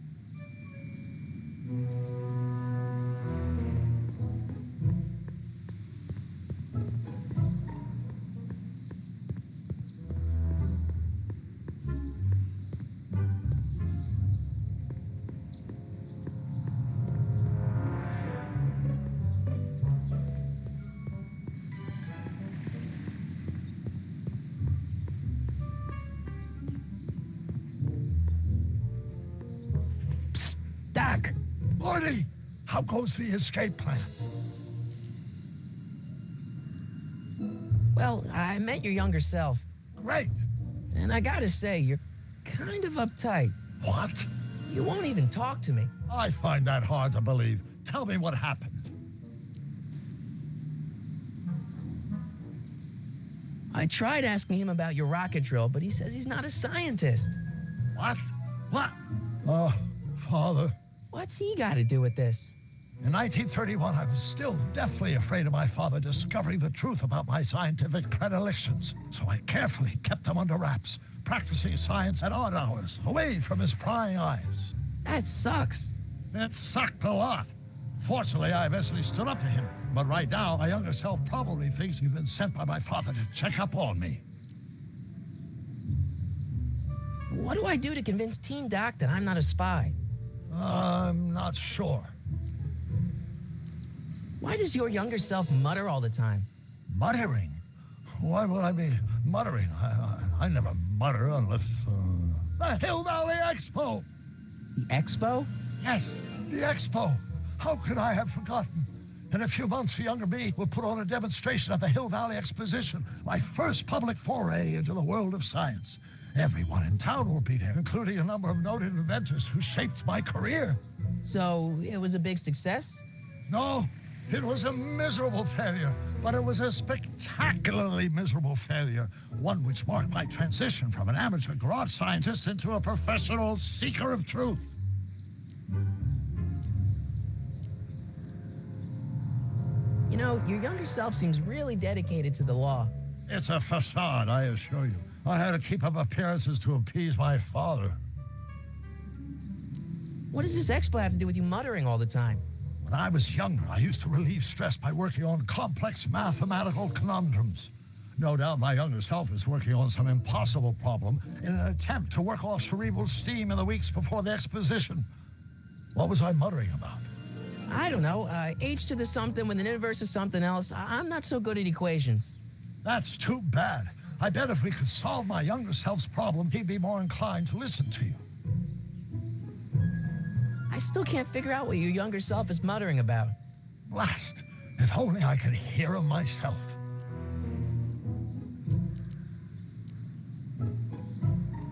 A: Doc!
B: Morty, how goes the escape plan?
A: Well, I met your younger self.
B: Great.
A: And I gotta say, you're kind of uptight.
B: What?
A: You won't even talk to me.
B: I find that hard to believe. Tell me what happened.
A: I tried asking him about your rocket drill, but he says he's not a scientist.
B: What? What? Oh, Father.
A: What's he got to do with this?
B: In 1931, I was still deathly afraid of my father discovering the truth about my scientific predilections. So I carefully kept them under wraps, practicing science at odd hours, away from his prying eyes.
A: That sucks.
B: It sucked a lot. Fortunately, I eventually stood up to him. But right now, my younger self probably thinks he's been sent by my father to check up on me.
A: What do I do to convince Teen Doc that I'm not a spy?
B: I'm not sure.
A: Why does your younger self mutter all the time?
B: Muttering? Why would I be muttering? I never mutter unless... the Hill Valley Expo!
A: The Expo?
B: Yes, the Expo. How could I have forgotten? In a few months, the younger me will put on a demonstration at the Hill Valley Exposition, my first public foray into the world of science. Everyone in town will be there, including a number of noted inventors who shaped my career.
A: So it was a big success?
B: No, it was a miserable failure, but it was a spectacularly miserable failure, one which marked my transition from an amateur garage scientist into a professional seeker of truth.
A: You know, your younger self seems really dedicated to the law.
B: It's a facade, I assure you. I had to keep up appearances to appease my father.
A: What does this expo have to do with you muttering all the time?
B: When I was younger, I used to relieve stress by working on complex mathematical conundrums. No doubt my younger self is working on some impossible problem in an attempt to work off cerebral steam in the weeks before the exposition. What was I muttering about?
A: I don't know. H to the something with an inverse of something else. I'm not so good at equations.
B: That's too bad. I bet if we could solve my younger self's problem, he'd be more inclined to listen to you.
A: I still can't figure out what your younger self is muttering about.
B: Blast! If only I could hear him myself.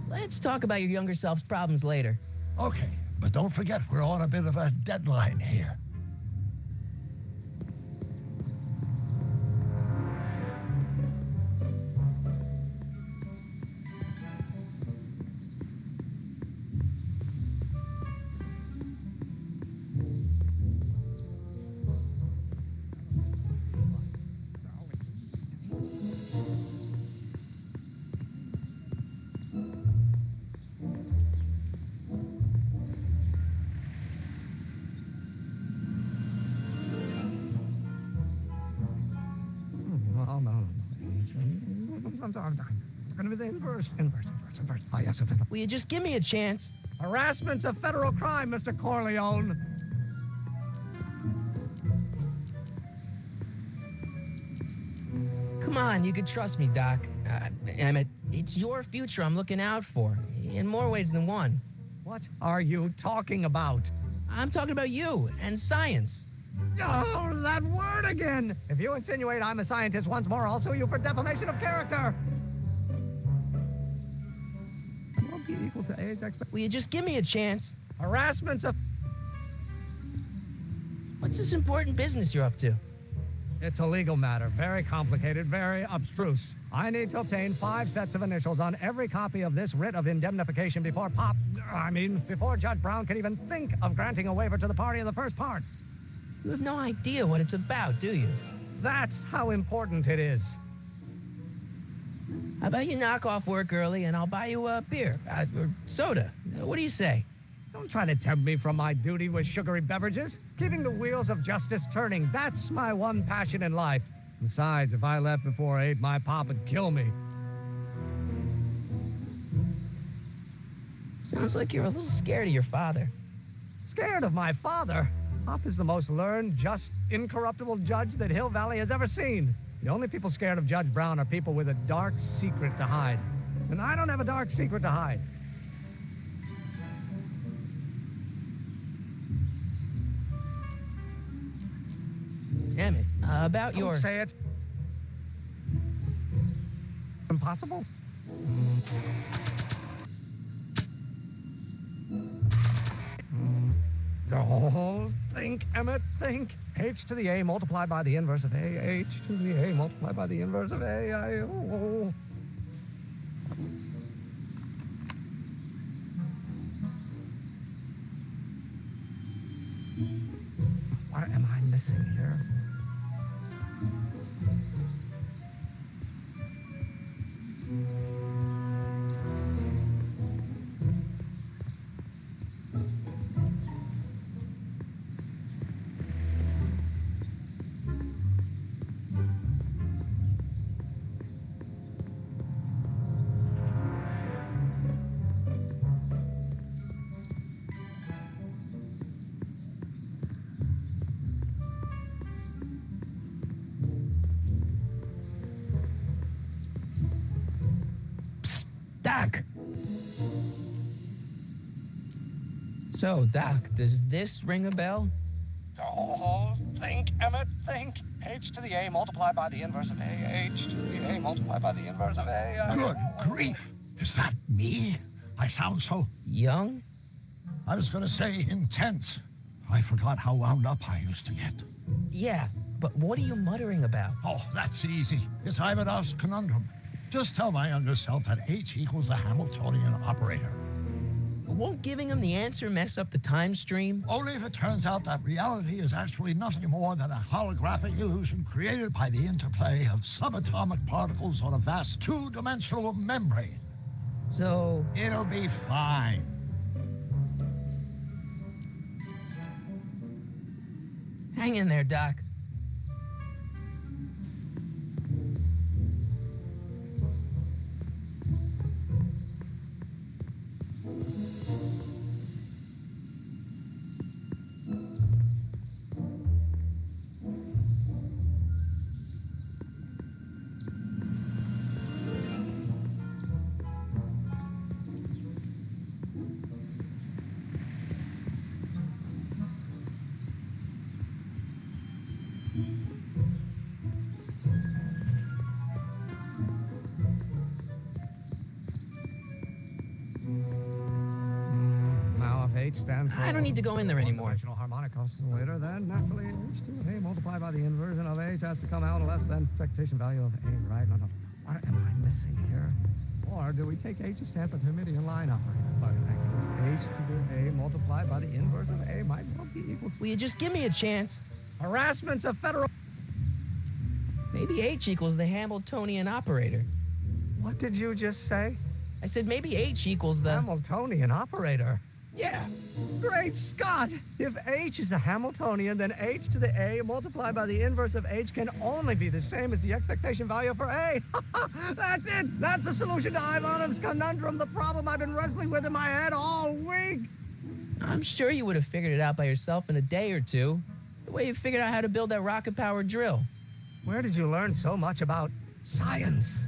A: Let's talk about your younger self's problems later.
B: Okay, but don't forget we're on a bit of a deadline here.
L: Going to be the inverse. Oh, yes.
A: Will you just give me a chance?
L: Harassment's a federal crime, Mr. Corleone.
A: Come on, you can trust me, Doc. Emmett, it's your future I'm looking out for, in more ways than one.
L: What are you talking about?
A: I'm talking about you and science.
L: Oh, that word again! If you insinuate I'm a scientist once more, I'll sue you for defamation of character. Won't be equal to A's expect.
A: Will you just give me a chance?
L: Harassment's a...
A: What's this important business you're up to?
L: It's a legal matter, very complicated, very abstruse. I need to obtain 5 sets of initials on every copy of this writ of indemnification before before Judge Brown can even think of granting a waiver to the party in the first part.
A: You have no idea what it's about, do you?
L: That's how important it is.
A: How about you knock off work early and I'll buy you a beer or soda? What do you say?
L: Don't try to tempt me from my duty with sugary beverages. Keeping the wheels of justice turning, that's my one passion in life. Besides, if I left before 8, my pop would kill me.
A: Sounds like you're a little scared of your father.
L: Scared of my father? Pop is the most learned, just, incorruptible judge that Hill Valley has ever seen. The only people scared of Judge Brown are people with a dark secret to hide. And I don't have a dark secret to hide.
A: Emmett, about
L: Don't
A: your...
L: say it. Impossible? Don't think, Emmett, think. H to the A multiplied by the inverse of A. H to the A multiplied by the inverse of A. What am I missing here?
A: Doc! So, Doc, does this ring a bell?
L: Oh, think, Emmett, think. H to the A multiplied by the inverse of A. H to the A multiplied by the inverse of A.
B: Good grief. Is that me? I sound so...
A: Young?
B: I was going to say intense. I forgot how wound up I used to get.
A: Yeah, but what are you muttering about?
B: Oh, that's easy. It's Ivanov's conundrum. Just tell my younger self that H equals the Hamiltonian operator.
A: Won't giving him the answer mess up the time stream?
B: Only if it turns out that reality is actually nothing more than a holographic illusion created by the interplay of subatomic particles on a vast two-dimensional membrane.
A: So...
B: It'll be fine.
A: Hang in there, Doc. I don't need to go in there anymore.
L: Harmonic oscillator, then naturally H to A multiplied by the inversion of H has to come out less than expectation value of A, right? No. What am I missing here? Or do we take H to stand for the Hermitian line operator? But in that case, H to the A multiplied by the inverse of A might well be equal to...
A: Will you just give me a chance?
L: Harassment's a federal...
A: Maybe H equals the Hamiltonian operator.
L: What did you just say?
A: I said maybe H equals the...
L: Hamiltonian operator?
A: Yeah.
L: Great Scott! If h is a Hamiltonian, then h to the a multiplied by the inverse of h can only be the same as the expectation value for a. That's it! That's the solution to Ivanov's conundrum, the problem I've been wrestling with in my head all week!
A: I'm sure you would have figured it out by yourself in a day or two. The way you figured out how to build that rocket-powered drill.
L: Where did you learn so much about science?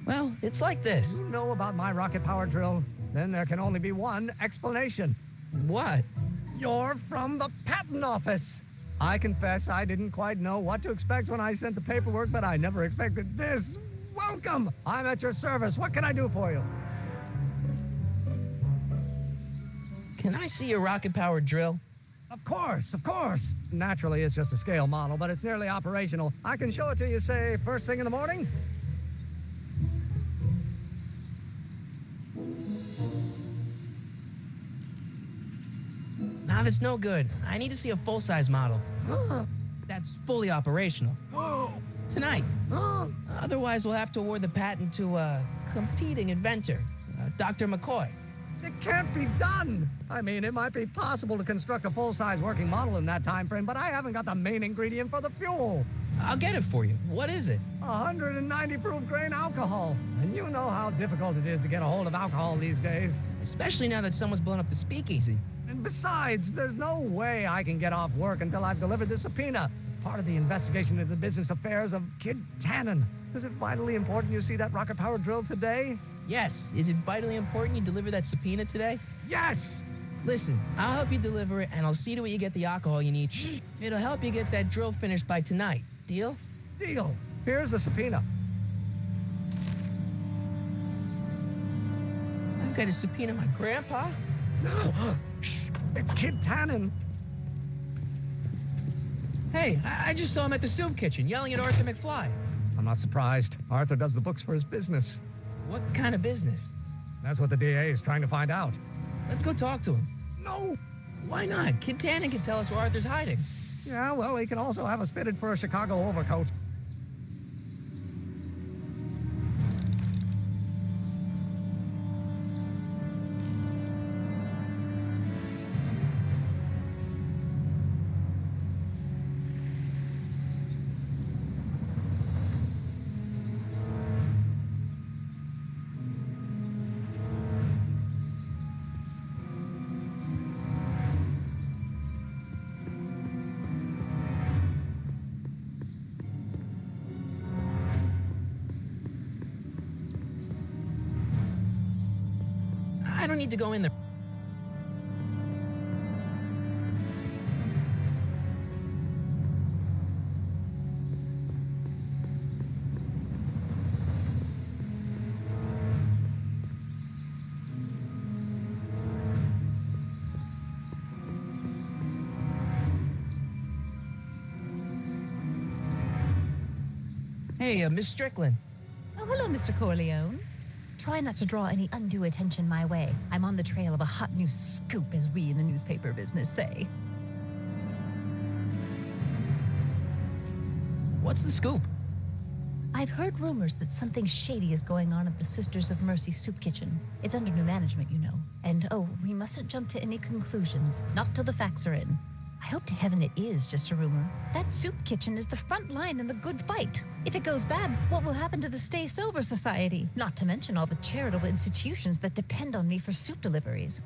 A: Well, it's like this.
L: You know about my rocket power drill? Then there can only be one explanation.
A: What?
L: You're from the patent office. I confess I didn't quite know what to expect when I sent the paperwork, but I never expected this. Welcome! I'm at your service. What can I do for you?
A: Can I see your rocket-powered drill?
L: Of course, of course. Naturally, it's just a scale model, but it's nearly operational. I can show it to you, say, first thing in the morning.
A: Nah, that's no good. I need to see a full-size model. That's fully operational. Tonight. Otherwise, we'll have to award the patent to a competing inventor, Dr. McCoy.
L: It can't be done. I mean, it might be possible to construct a full-size working model in that time frame, but I haven't got the main ingredient for the fuel.
A: I'll get it for you. What is it?
L: 190 proof grain alcohol. And you know how difficult it is to get a hold of alcohol these days.
A: Especially now that someone's blown up the speakeasy.
L: And besides, there's no way I can get off work until I've delivered this subpoena. Part of the investigation into the business affairs of Kid Tannen. Is it vitally important you see that rocket-powered drill today?
A: Yes. Is it vitally important you deliver that subpoena today?
L: Yes!
A: Listen, I'll help you deliver it, and I'll see to it you get the alcohol you need. It'll help you get that drill finished by tonight. Deal?
L: Deal. Here's the subpoena.
A: I've got to subpoena my grandpa?
L: No. Shh. It's Kid Tannen.
A: Hey, I just saw him at the soup kitchen yelling at Arthur McFly.
L: I'm not surprised. Arthur does the books for his business.
A: What kind of business?
L: That's what the DA is trying to find out.
A: Let's go talk to him.
L: No!
A: Why not? Kid Tannen can tell us where Arthur's hiding.
L: Yeah, well, he can also have us fitted for a Chicago overcoat.
A: I don't need to go in there. Hey, Miss Strickland.
H: Oh, hello, Mr. Corleone. Try not to draw any undue attention my way. I'm on the trail of a hot new scoop, as we in the newspaper business say.
A: What's the scoop?
H: I've heard rumors that something shady is going on at the Sisters of Mercy soup kitchen. It's under new management, you know. And oh, we mustn't jump to any conclusions, not till the facts are in. I hope to heaven it is just a rumor. That soup kitchen is the front line in the good fight. If it goes bad, what will happen to the Stay Sober Society? Not to mention all the charitable institutions that depend on me for soup deliveries.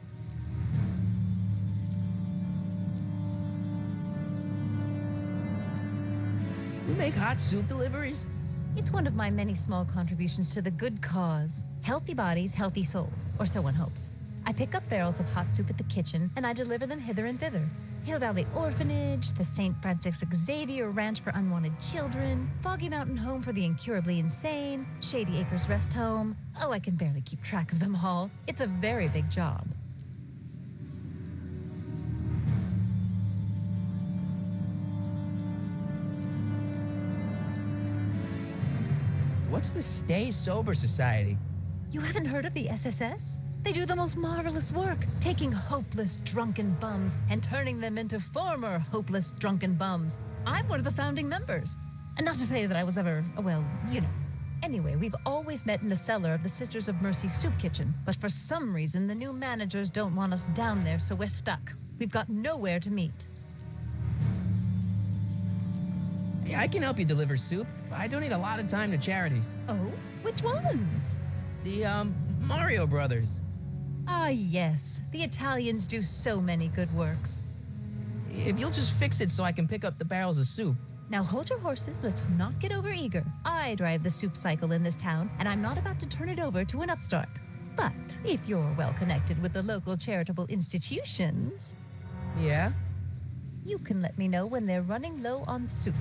A: You make hot soup deliveries?
H: It's one of my many small contributions to the good cause. Healthy bodies, healthy souls, or so one hopes. I pick up barrels of hot soup at the kitchen, and I deliver them hither and thither. Hill Valley Orphanage, the St. Francis Xavier Ranch for Unwanted Children, Foggy Mountain Home for the Incurably Insane, Shady Acres Rest Home. Oh, I can barely keep track of them all. It's a very big job.
A: What's the Stay Sober Society?
H: You haven't heard of the SSS? They do the most marvelous work, taking hopeless drunken bums and turning them into former hopeless drunken bums. I'm one of the founding members. And not to say that I was ever, well, you know. Anyway, we've always met in the cellar of the Sisters of Mercy soup kitchen, but for some reason the new managers don't want us down there, so we're stuck. We've got nowhere to meet.
A: Hey, I can help you deliver soup, but I donate a lot of time to charities.
H: Oh, which ones?
A: The, Mario Brothers.
H: Ah, yes. The Italians do so many good works.
A: If you'll just fix it so I can pick up the barrels of soup.
H: Now hold your horses, let's not get overeager. I drive the soup cycle in this town, and I'm not about to turn it over to an upstart. But if you're well connected with the local charitable institutions,
A: Yeah?
H: you can let me know when they're running low on soup.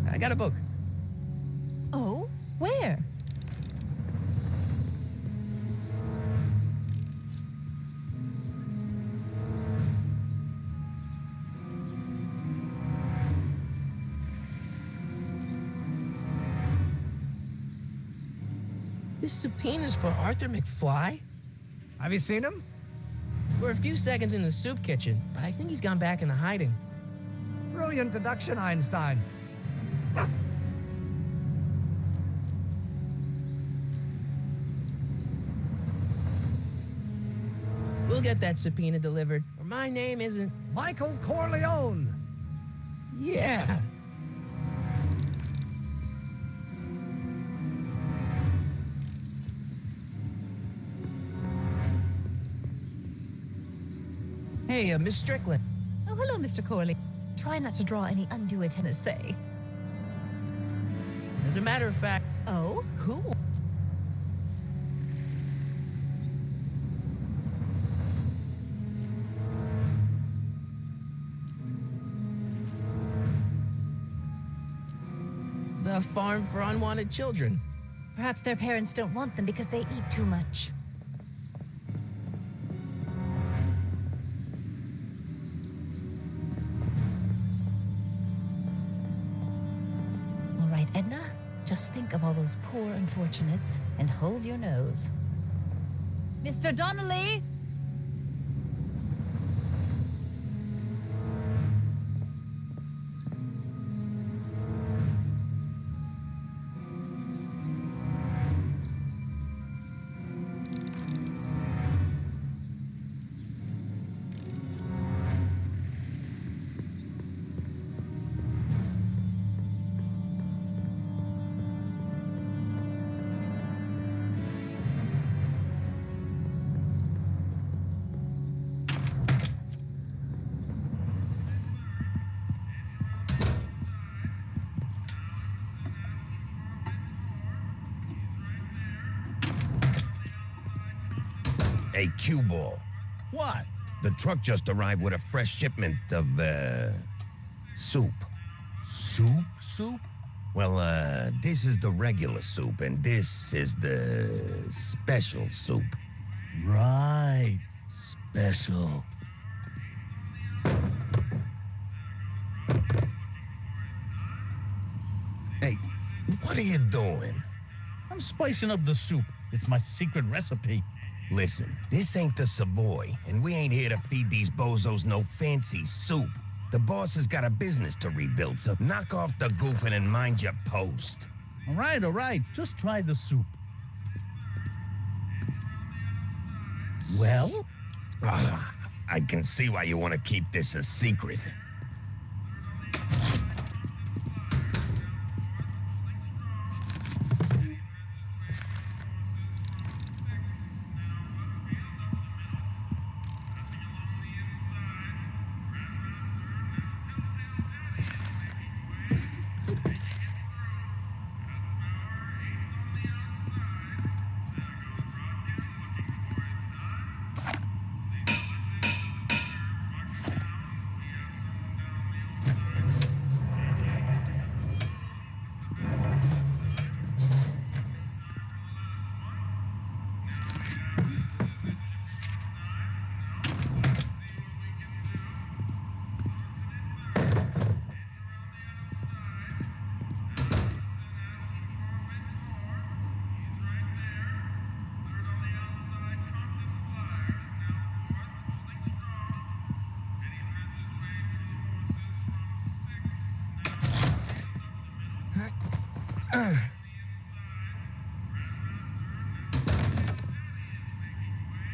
A: I got a book.
H: Oh, where?
A: This subpoena's for Arthur McFly?
L: Have you seen him?
A: For a few seconds in the soup kitchen, but I think he's gone back into hiding.
L: Brilliant deduction, Einstein.
A: We'll get that subpoena delivered, or my name isn't...
L: Michael Corleone.
A: Yeah. Hey, Miss Strickland.
H: Oh, hello, Mr. Corley. Try not to draw any undue attention, say.
A: As a matter of fact...
H: Oh, who?
A: The Farm for Unwanted Children.
H: Perhaps their parents don't want them because they eat too much. All right, Edna, just think of all those poor unfortunates and hold your nose. Mr. Donnelly!
M: Hey, cue ball.
J: What?
M: The truck just arrived with a fresh shipment of, soup.
J: Soup? Soup?
M: Well, this is the regular soup, and this is the special soup.
J: Right. Special.
M: Hey, what are you doing?
J: I'm spicing up the soup. It's my secret recipe.
M: Listen, this ain't the Savoy, and we ain't here to feed these bozos no fancy soup. The boss has got a business to rebuild, so knock off the goofing and mind your post.
J: All right. Just try the soup. Well?
M: I can see why you want to keep this a secret.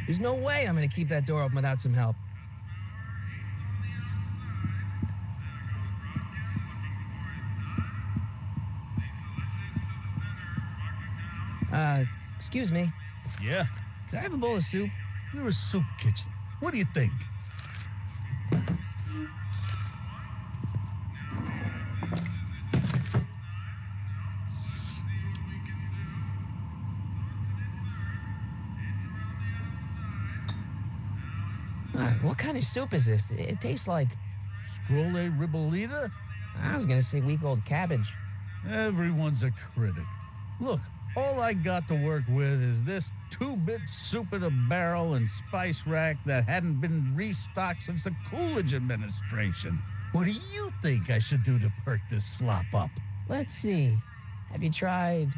A: There's no way I'm gonna keep that door open without some help. Excuse me.
J: Yeah?
A: Can I have a bowl of soup?
J: You're a soup kitchen. What do you think?
A: What kind of soup is this? It tastes like...
J: Scrolle ribollita?
A: I was gonna say week-old cabbage.
J: Everyone's a critic. Look, all I got to work with is this 2-bit soup in a barrel and spice rack that hadn't been restocked since the Coolidge administration. What do you think I should do to perk this slop up?
A: Let's see. Have you tried...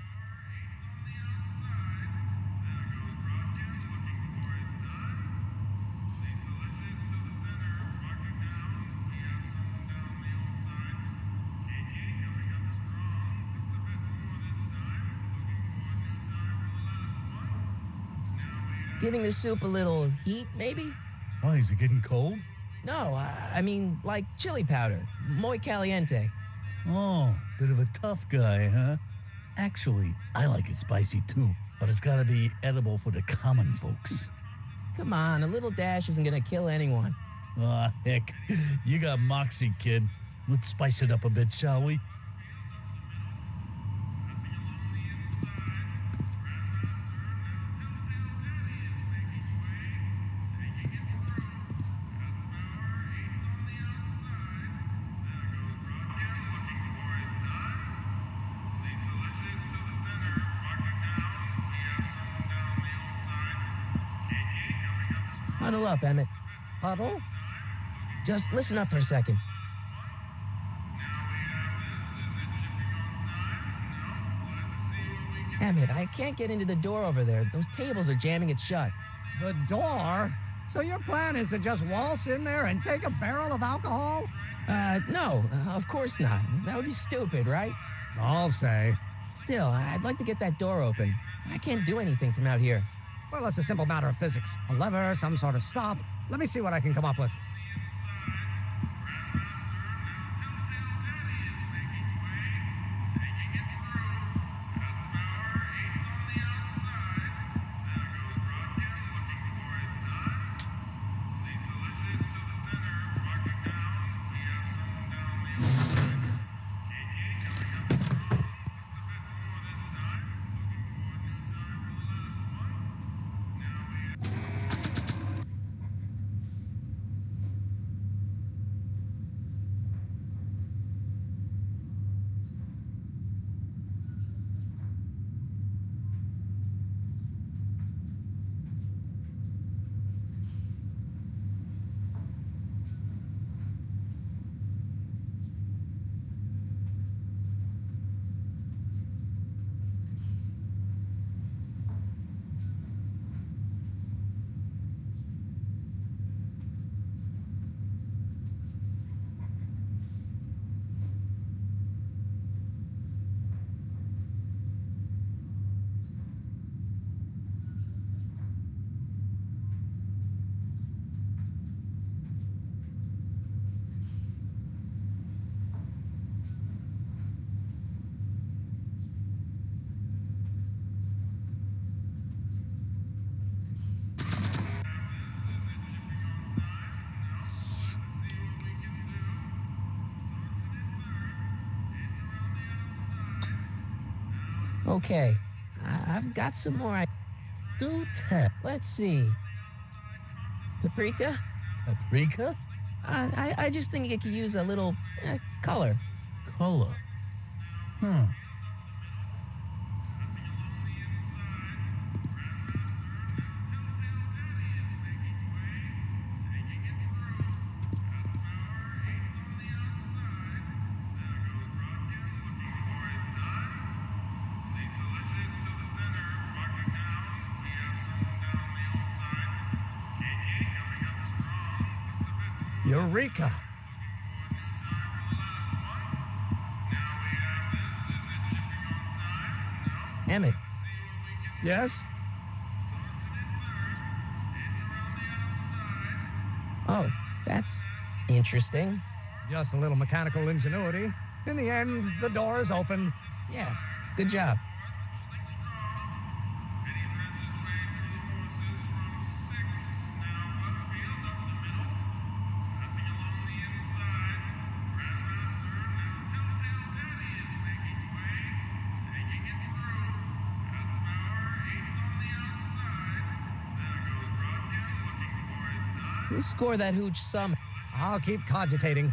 A: giving the soup a little heat, maybe?
J: Why, is it getting cold?
A: No, I mean like chili powder. Muy caliente.
J: Oh, bit of a tough guy, huh? Actually, I like it spicy too, but it's gotta be edible for the common folks.
A: Come on, a little dash isn't gonna kill anyone.
J: Aw, heck, you got moxie, kid. Let's spice it up a bit, shall we?
A: Huddle up, Emmett.
L: Huddle?
A: Just listen up for a second. Emmett, I can't get into the door over there. Those tables are jamming it shut.
L: The door? So your plan is to just waltz in there and take a barrel of alcohol?
A: No, of course not. That would be stupid, right?
L: I'll say.
A: Still, I'd like to get that door open. I can't do anything from out here.
L: Well, it's a simple matter of physics. A lever, some sort of stop. Let me see what I can come up with.
A: Okay, I've got some more.
J: Do tell.
A: Let's see. Paprika?
J: Paprika?
A: I just think it could use a little color.
J: Color? Hmm.
L: Eureka!
A: Emmett.
J: Yes?
A: Oh, that's interesting.
L: Just a little mechanical ingenuity. In the end, the door is open.
A: Yeah, good job. We'll score that hooch some.
L: I'll keep cogitating.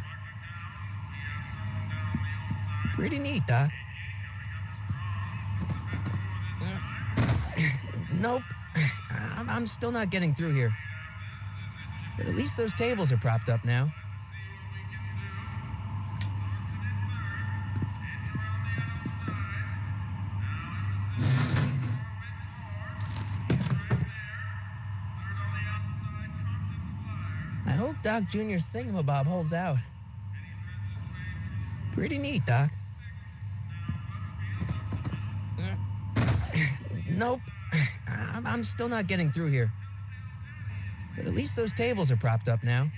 A: Pretty neat, Doc. Nope. I'm still not getting through here. But at least those tables are propped up now. I hope Doc Jr.'s thingamabob holds out. Pretty neat, Doc. Nope. I'm still not getting through here. But at least those tables are propped up now.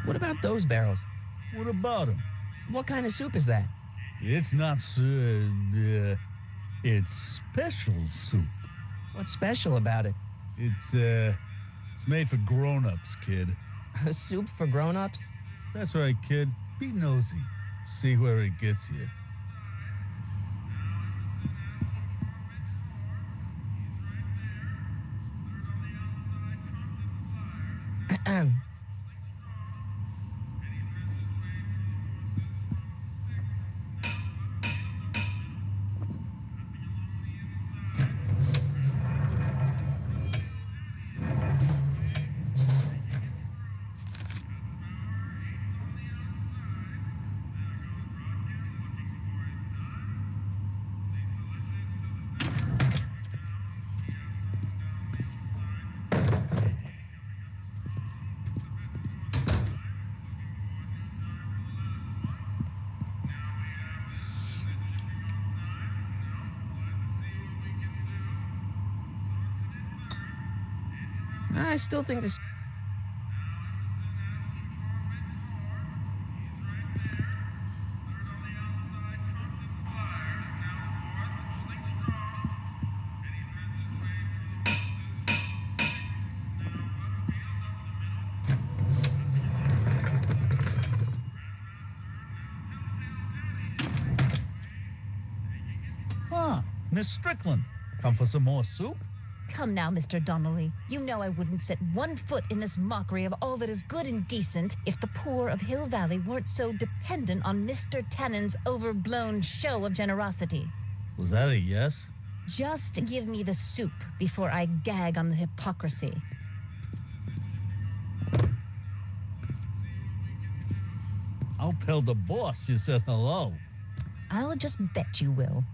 A: What about those barrels?
J: What about him?
A: What kind of soup is that?
J: It's not it's special soup.
A: What's special about it?
J: It's made for grown-ups, kid.
A: A soup for grown-ups?
J: That's right, kid. Be nosy. See where it gets you.
A: I still think this...
J: Ah, Miss Strickland. Come for some more soup?
H: Come now, Mr. Donnelly. You know I wouldn't set one foot in this mockery of all that is good and decent if the poor of Hill Valley weren't so dependent on Mr. Tannen's overblown show of generosity.
J: Was that a yes?
H: Just give me the soup before I gag on the hypocrisy.
J: I'll tell the boss you said hello.
H: I'll just bet you will.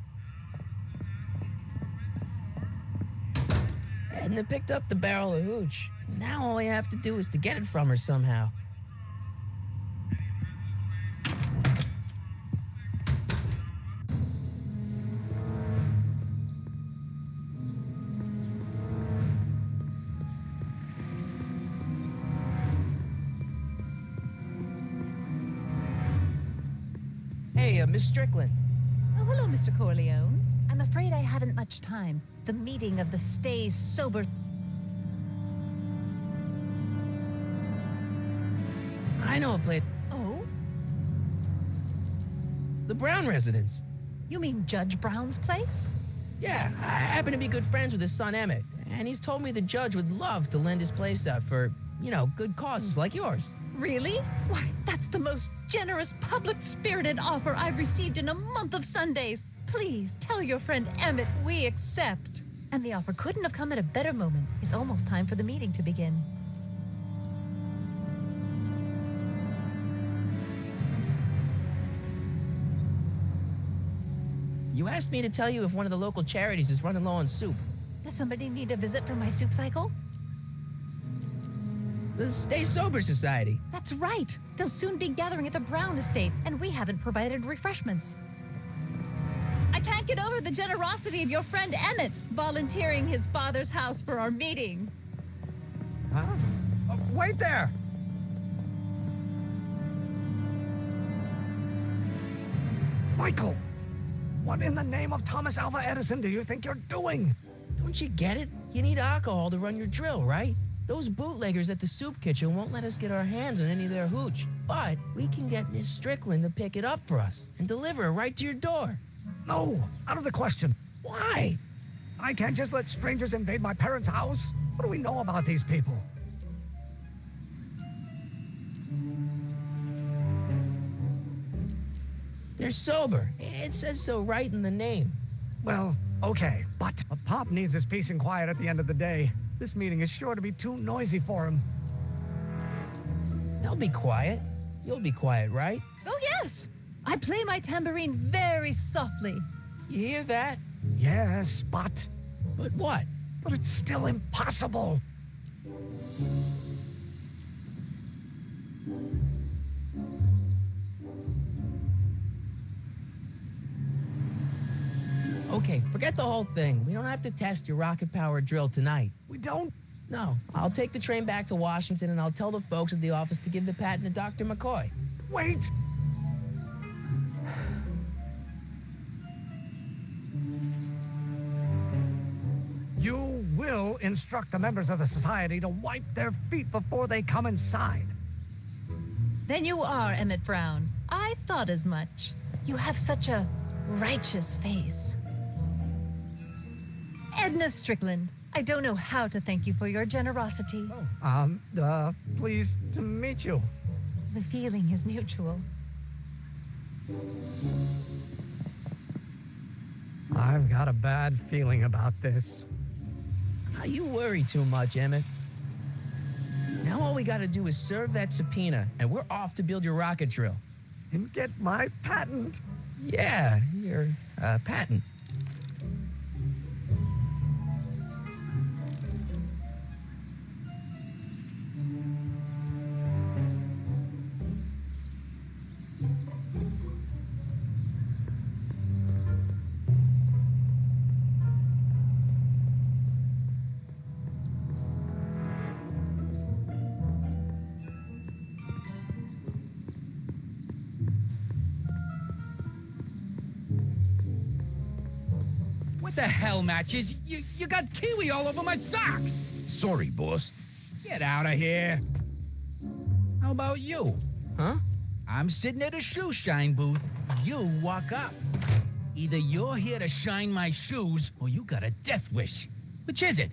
A: Edna picked up the barrel of hooch. Now all I have to do is to get it from her somehow. Hey, Miss Strickland.
H: Oh, hello, Mr. Corleone. I'm afraid I haven't much time. The meeting of the Stay Sober...
A: I know a place.
H: Oh?
A: The Brown residence.
H: You mean Judge Brown's place?
A: Yeah, I happen to be good friends with his son Emmett, and he's told me the judge would love to lend his place out for, you know, good causes like yours.
H: Really? Why, that's the most generous, public-spirited offer I've received in a month of Sundays. Please tell your friend Emmett we accept. And the offer couldn't have come at a better moment. It's almost time for the meeting to begin.
A: You asked me to tell you if one of the local charities is running low on soup.
H: Does somebody need a visit for my soup cycle?
A: The Stay Sober Society.
H: That's right. They'll soon be gathering at the Brown estate, and we haven't provided refreshments. I can't get over the generosity of your friend Emmett volunteering his father's house for our meeting.
L: Huh? Oh, wait there! Michael! What in the name of Thomas Alva Edison do you think you're doing?
A: Don't you get it? You need alcohol to run your drill, right? Those bootleggers at the soup kitchen won't let us get our hands on any of their hooch. But we can get Miss Strickland to pick it up for us and deliver it right to your door.
L: No, out of the question.
A: Why?
L: I can't just let strangers invade my parents' house. What do we know about these people?
A: They're sober. It says so right in the name.
L: Well, okay, but Pop needs his peace and quiet at the end of the day. This meeting is sure to be too noisy for him.
A: They'll be quiet. You'll be quiet, right?
H: Oh, yes. I play my tambourine very softly.
A: You hear that?
L: Yes, but
A: what?
L: But it's still impossible.
A: Okay, forget the whole thing. We don't have to test your rocket-powered drill tonight.
L: We don't?
A: No. I'll take the train back to Washington, and I'll tell the folks at the office to give the patent to Dr. McCoy.
L: Wait! You will instruct the members of the society to wipe their feet before they come inside.
H: Then you are Emmett Brown. I thought as much. You have such a righteous face. Edna Strickland, I don't know how to thank you for your generosity.
L: Pleased to meet you.
H: The feeling is mutual.
L: I've got a bad feeling about this.
A: You worry too much, Emmett. Now all we gotta do is serve that subpoena, and we're off to build your rocket drill.
L: And get my patent.
A: Yeah, your patent.
I: What the hell, Matches? You got kiwi all over my socks!
M: Sorry, boss.
I: Get out of here. How about you?
A: Huh?
I: I'm sitting at a shoe shine booth. You walk up. Either you're here to shine my shoes, or you got a death wish. Which is it?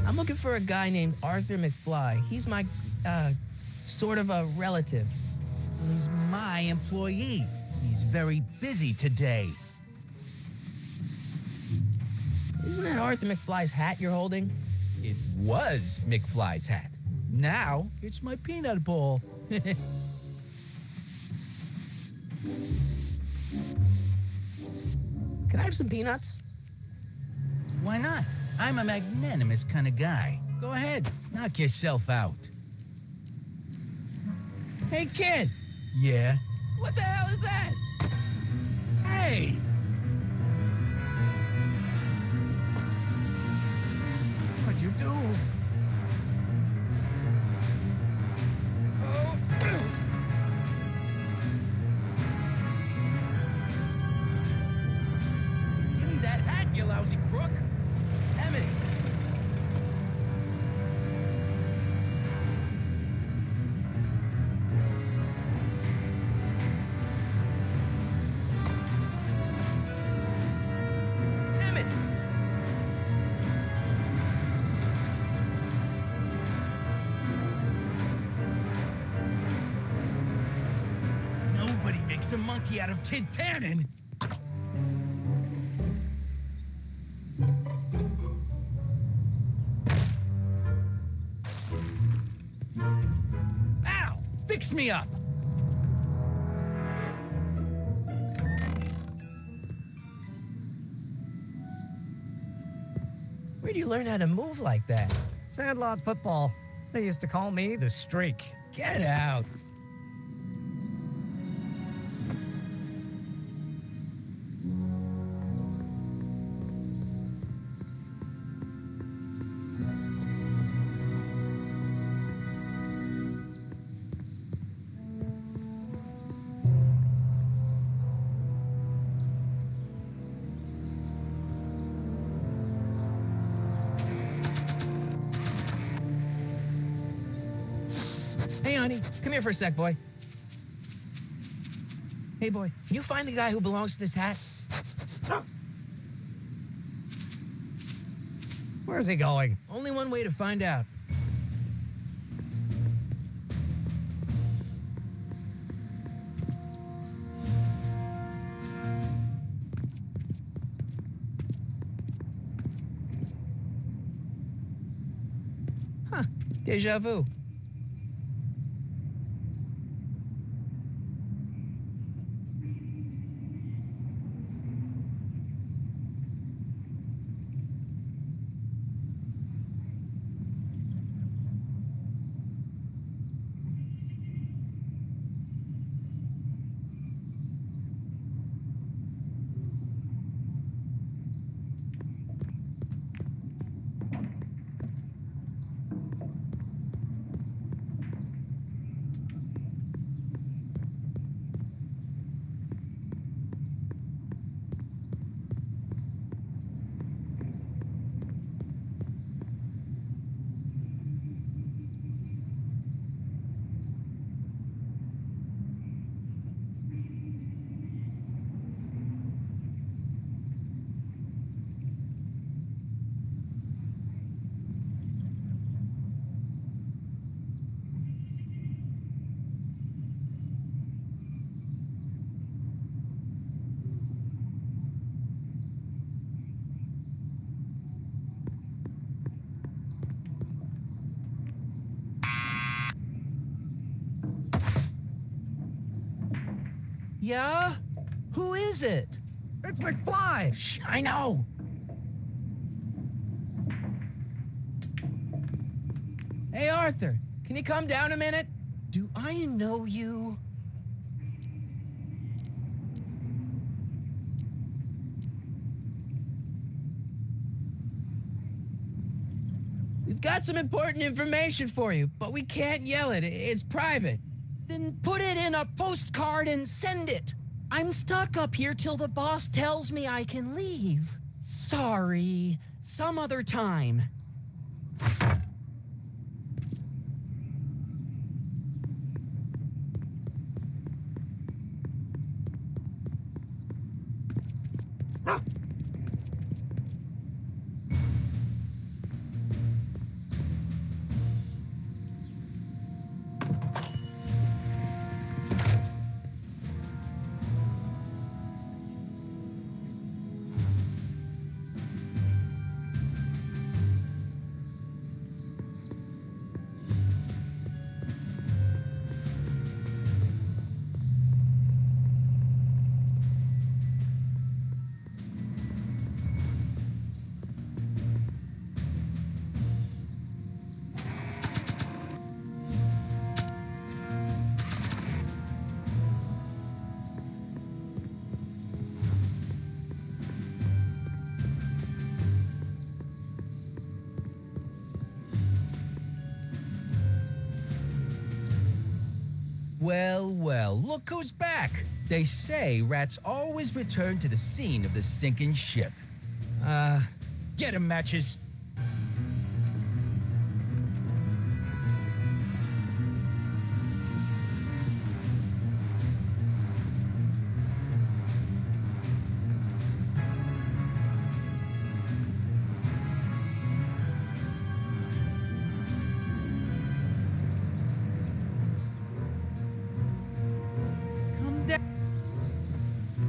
A: I'm looking for a guy named Arthur McFly. He's my, sort of a relative.
I: He's my employee. He's very busy today.
A: Isn't that Arthur McFly's hat you're holding?
I: It was McFly's hat. Now, it's my peanut bowl.
A: Can I have some peanuts?
I: Why not? I'm a magnanimous kind of guy. Go ahead, knock yourself out.
A: Hey, kid!
I: Yeah?
A: What the hell is that?
I: Hey!
L: What'd you do?
I: Give me that hat, you lousy crook!
A: Emmett! Emmett!
I: Nobody makes a monkey out of Kid Tannen! Fix me up!
A: Where'd you learn how to move like that?
L: Sandlot football. They used to call me the Streak.
I: Get out!
A: Hey, honey, come here for a sec, boy. Hey, boy, can you find the guy who belongs to this hat?
L: Where's he going?
A: Only one way to find out. Huh, deja vu.
D: Yeah? Who is it?
L: It's McFly!
A: Shh, I know. Hey, Arthur, can you come down a minute?
D: Do I know you?
A: We've got some important information for you, but we can't yell it. It's private.
D: Then put it in a postcard and send it. I'm stuck up here till the boss tells me I can leave. Sorry. Some other time.
I: Well, well, look who's back. They say rats always return to the scene of the sinking ship. Get 'em, Matches.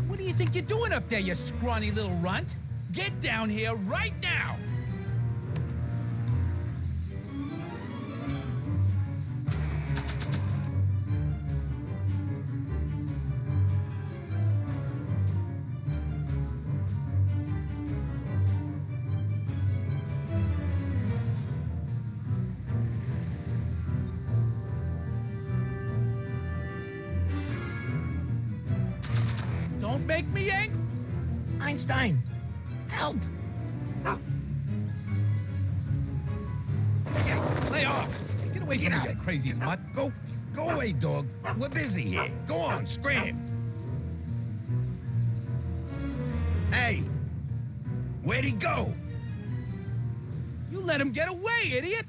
I: What do you think you're doing up there, you scrawny little runt? Get down here right now! Don't make me angry.
A: Einstein, help!
I: Lay off. Get away from me, you crazy mutt.
M: Go away, dog. We're busy here. Go on, scram. Hey, where'd he go?
I: You let him get away, idiot!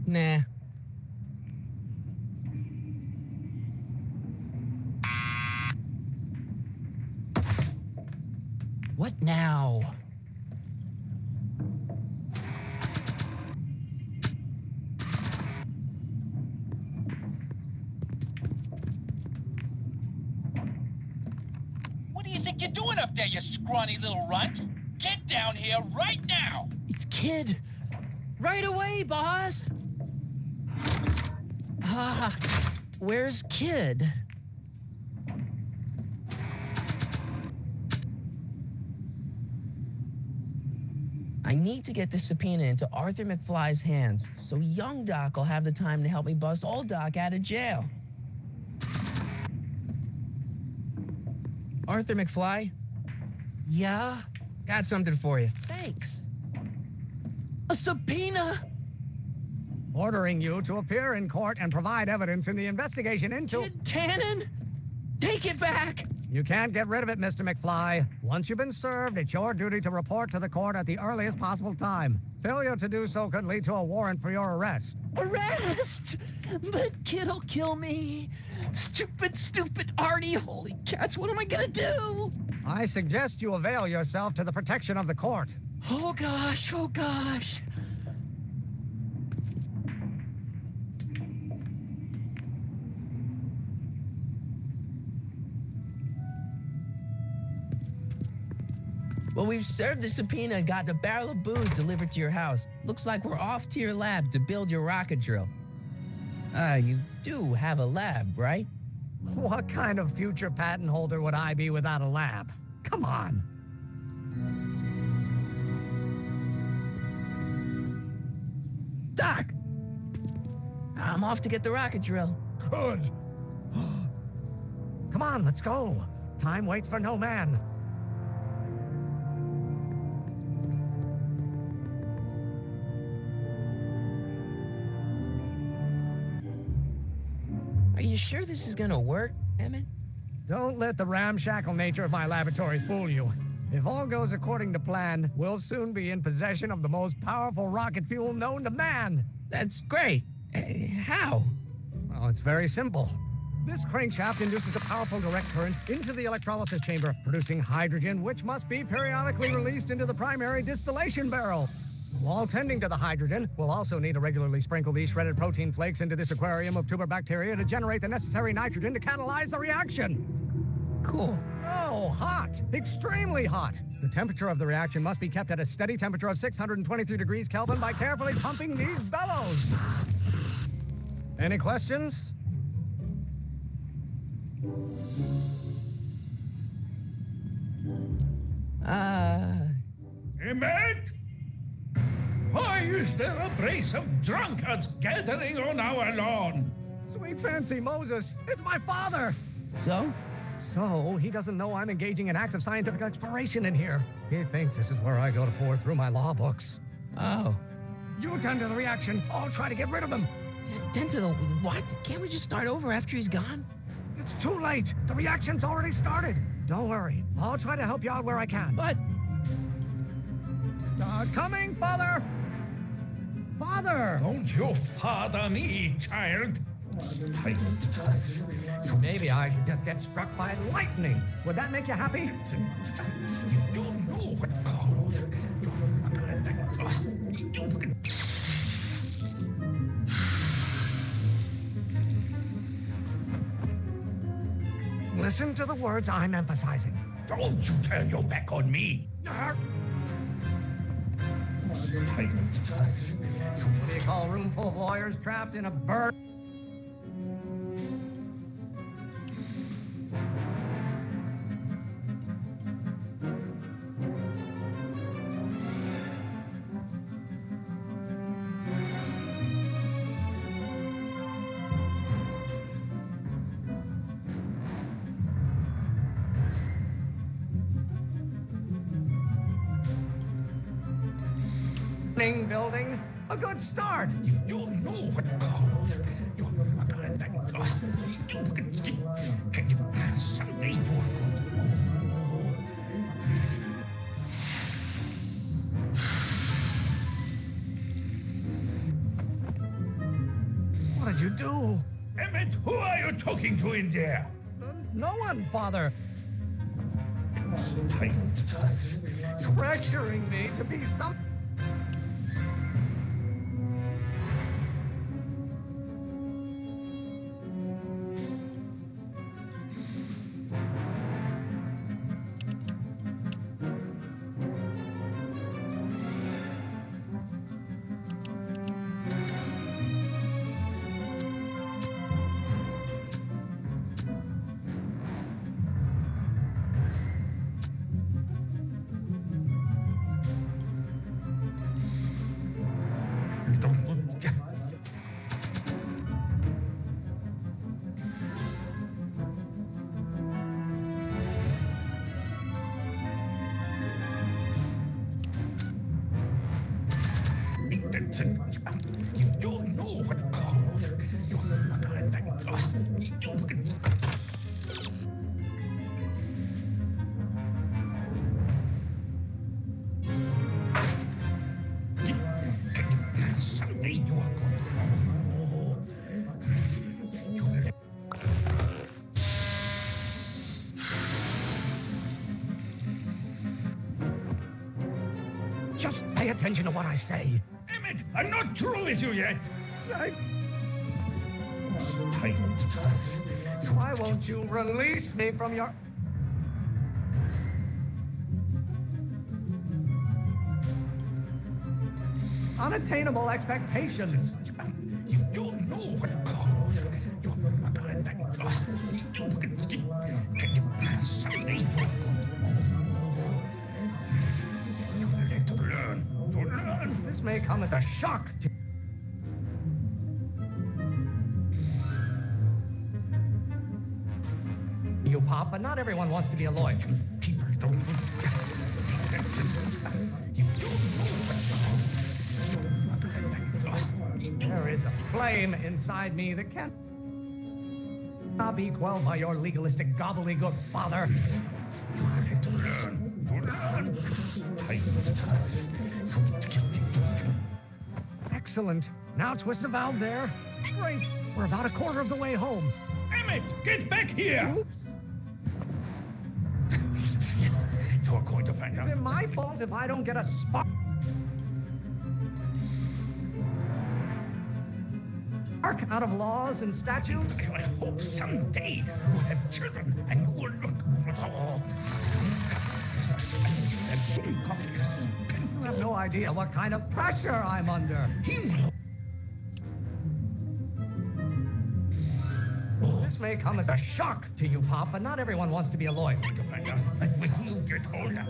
A: Nah.
D: What now?
N: What do you think you're doing up there, you scrawny little runt? Get down here right now!
D: It's Kid. Right away, boss. Where's Kid?
A: I need to get this subpoena into Arthur McFly's hands, so young Doc will have the time to help me bust old Doc out of jail. Arthur McFly?
D: Yeah?
A: Got something for you.
D: Thanks. A subpoena?
L: Ordering you to appear in court and provide evidence in the investigation into...
D: Kid Tannen? Take it back!
L: You can't get rid of it, Mr. McFly. Once you've been served, it's your duty to report to the court at the earliest possible time. Failure to do so could lead to a warrant for your arrest.
D: Arrest? But Kid'll kill me. Stupid Artie. Holy cats, what am I gonna do?
L: I suggest you avail yourself to the protection of the court.
D: Oh gosh.
A: Well, we've served the subpoena and gotten a barrel of booze delivered to your house. Looks like we're off to your lab to build your rocket drill. You do have a lab, right?
L: What kind of future patent holder would I be without a lab? Come on.
A: Doc! I'm off to get the rocket drill.
B: Good.
L: Come on, let's go. Time waits for no man.
A: Are you sure this is gonna work, Emmett?
L: Don't let the ramshackle nature of my laboratory fool you. If all goes according to plan, we'll soon be in possession of the most powerful rocket fuel known to man.
A: That's great. How?
L: Well, it's very simple. This crankshaft induces a powerful direct current into the electrolysis chamber, producing hydrogen, which must be periodically released into the primary distillation barrel. While tending to the hydrogen, we'll also need to regularly sprinkle these shredded protein flakes into this aquarium of tuber bacteria to generate the necessary nitrogen to catalyze the reaction.
A: Cool.
L: Oh, hot. Extremely hot. The temperature of the reaction must be kept at a steady temperature of 623 degrees Kelvin by carefully pumping these bellows. Any questions?
K: Emmett? Why is there a brace of drunkards gathering on our lawn?
L: Sweet fancy Moses, it's my father.
A: So?
L: So, he doesn't know I'm engaging in acts of scientific exploration in here. He thinks this is where I go to pour through my law books.
A: Oh.
L: You tend to the reaction. I'll try to get rid of him.
A: Tend to the what? Can't we just start over after he's gone?
L: It's too late. The reaction's already started. Don't worry. I'll try to help you out where I can.
A: But...
L: Coming, Father! Father!
I: Don't you father me, child.
L: Maybe I should just get struck by lightning. Would that make you happy?
I: You know what called.
L: Listen to the words I'm emphasizing.
I: Don't you turn your back on me.
L: Big hall room full of lawyers trapped in a bird. Building. A good start.
I: You know what called. Someday you're
L: What did you do?
I: Emmett, who are you talking to in there?
L: No one, Father. Pressuring me to be some.
I: You don't know what called. Someday you are going
L: Just pay attention to what I say.
I: Emmett, I'm not through with you yet.
L: Why won't you release me from your... unattainable expectations?
I: You don't know what called. Someday you are going to learn.
L: This may come as a shock to... you, Pop, but not everyone wants to be a lawyer.
I: People don't...
L: There is a flame inside me that can't be quelled by your legalistic gobbledygook, Father. Excellent. Now twist the valve there. Great. We're about a quarter of the way home.
I: Emmett, get back here!
L: Oops.
I: You're going to find out.
L: Is it my fault if I don't get a spark out of laws and statutes?
I: I hope someday you will have children and you will look...
L: You have no idea what kind of pressure I'm under. This may come as a shock to you, Pop, but not everyone wants to be a lawyer.
I: When you get older,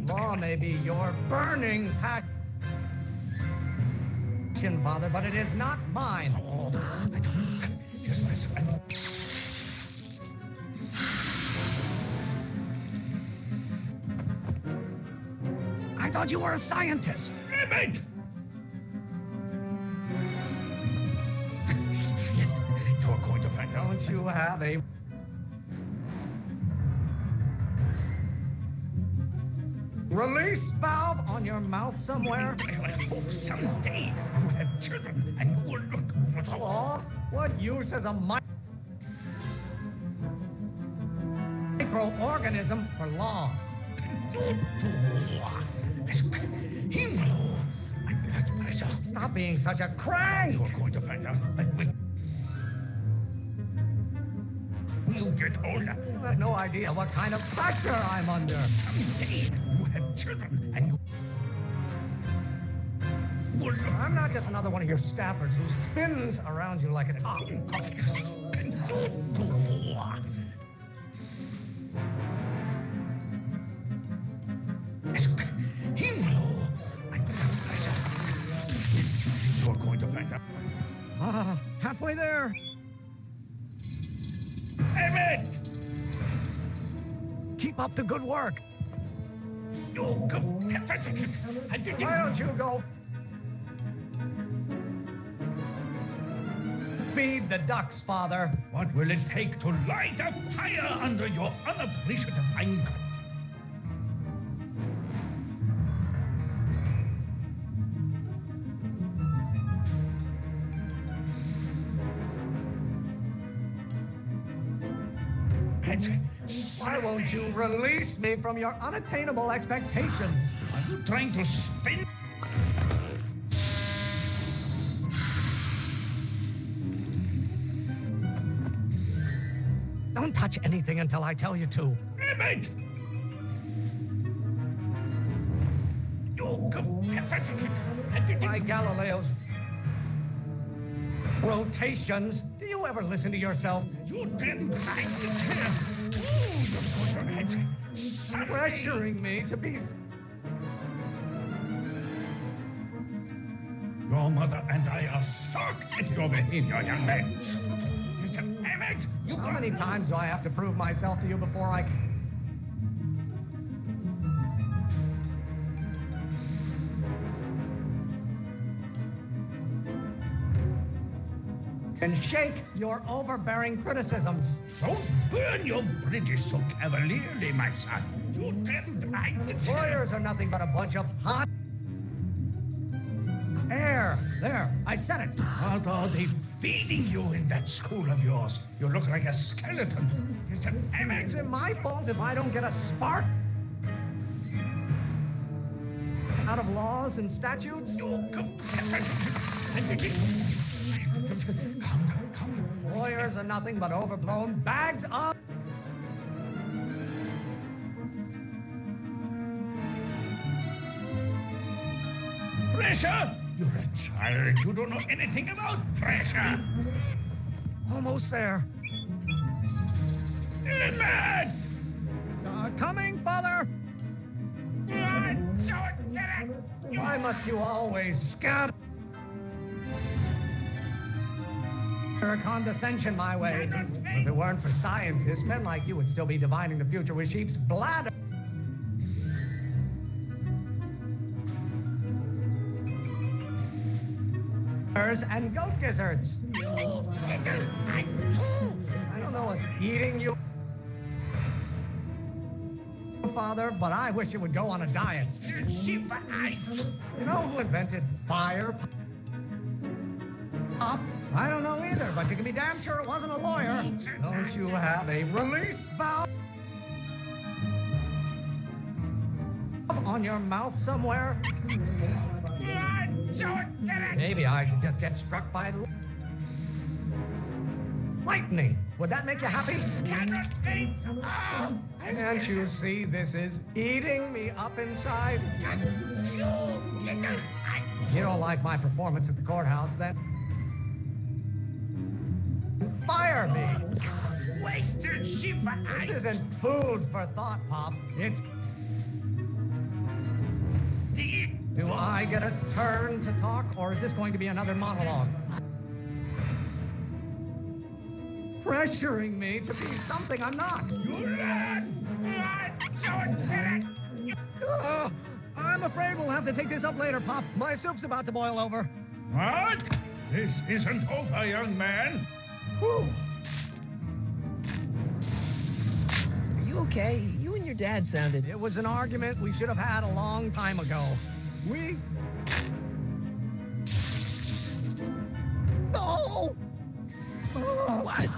L: law may be your burning passion, Father, but it is not mine. I thought you were a scientist.
I: Emmett! You're going to find out.
L: Don't you have a... release valve on your mouth somewhere?
K: Someday you have children and you will look for
L: Law? What use is a microorganism for laws? Stop being such a crank!
K: You're going to find out. You get older.
L: You have no idea what kind of pressure I'm under.
K: Someday you have children and you will look.
L: I'm not just another one of your staffers who spins around you like a top.
K: You're going to find out.
L: Halfway there.
K: Emmett!
L: Keep up the good work.
K: You go.
L: Why don't you go feed the ducks, Father?
K: What will it take to light a fire under your unappreciative ankle?
L: Why won't you release me from your unattainable expectations?
K: Are you trying to spin?
L: Don't touch anything until I tell you to.
K: Emmett! You go.
L: By Galileo's rotations. Do you ever listen to yourself?
K: You didn't like it.
L: Pressuring me to be.
K: Your mother and I are shocked at your behavior, young man. Listen, Emmett, you
L: How many times do I have to prove myself to you before I can shake your overbearing criticisms?
K: Don't burn your bridges so cavalierly, my son. You didn't like it.
L: Lawyers are nothing but a bunch of hot air. There, I said it.
K: What are they feeding you in that school of yours? You look like a skeleton. Listen, Emmett.
L: Is it my fault if I don't get a spark out of laws and statutes?
K: Calm down.
L: Lawyers are nothing but overblown bags of.
K: Pressure? You're a child. You don't know anything about pressure.
L: Almost there.
K: Emmett!
L: Coming, Father! Why must you always scatter condescension my way? If it weren't for scientists, men like you would still be divining the future with sheep's bladder. And goat gizzards. I don't know what's eating you, Father, but I wish you would go on a diet. You know who invented fire? I don't know either, but you can be damn sure it wasn't a lawyer. Don't you have a release valve on your mouth somewhere? Maybe I should just get struck by lightning. Would that make you happy? Can't you see this is eating me up inside? You don't like my performance at the courthouse, then fire me. This isn't food for thought, Pop. It's... Do I get a turn to talk, or is this going to be another monologue? Pressuring me to be something I'm not. I'm afraid we'll have to take this up later, Pop. My soup's about to boil over.
K: What? This isn't over, young man.
L: Whew.
A: Are you okay? You and your your dad sounded...
L: It was an argument we should have had a long time ago. We... No!
A: What?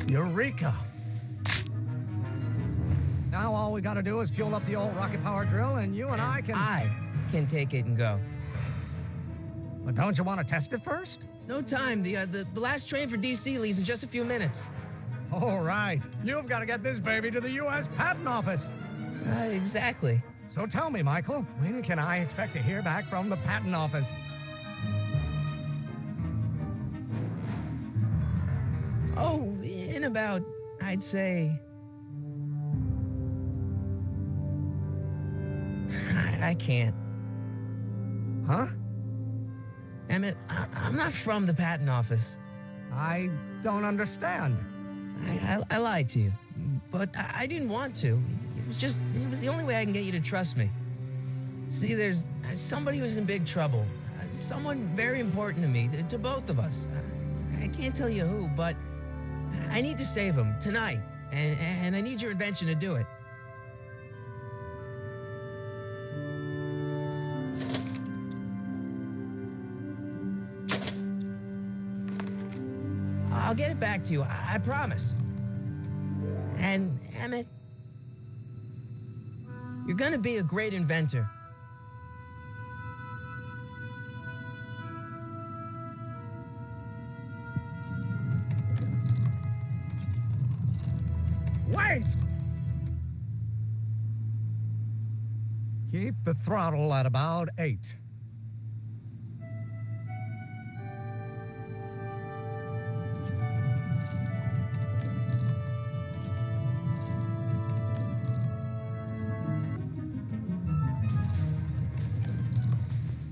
L: Eureka! Now all we gotta do is fuel up the old rocket power drill and you and I can...
A: I can take it and go.
L: But don't you want to test it first?
A: No time. The last train for DC leaves in just a few minutes.
L: All right. You've got to get this baby to the U.S. Patent Office.
A: Exactly.
L: So tell me, Michael, when can I expect to hear back from the Patent Office?
A: Oh, in about, I'd say... I can't.
L: Huh?
A: Emmett, I'm not from the patent office.
L: I don't understand.
A: I lied to you, but I didn't want to. It was the only way I can get you to trust me. See, there's somebody who's in big trouble. Someone very important to me, to both of us. I can't tell you who, but I need to save him tonight, and I need your invention to do it. I'll get it back to you, I promise. And, Emmett, you're gonna be a great inventor.
L: Wait! Keep the throttle at about 8.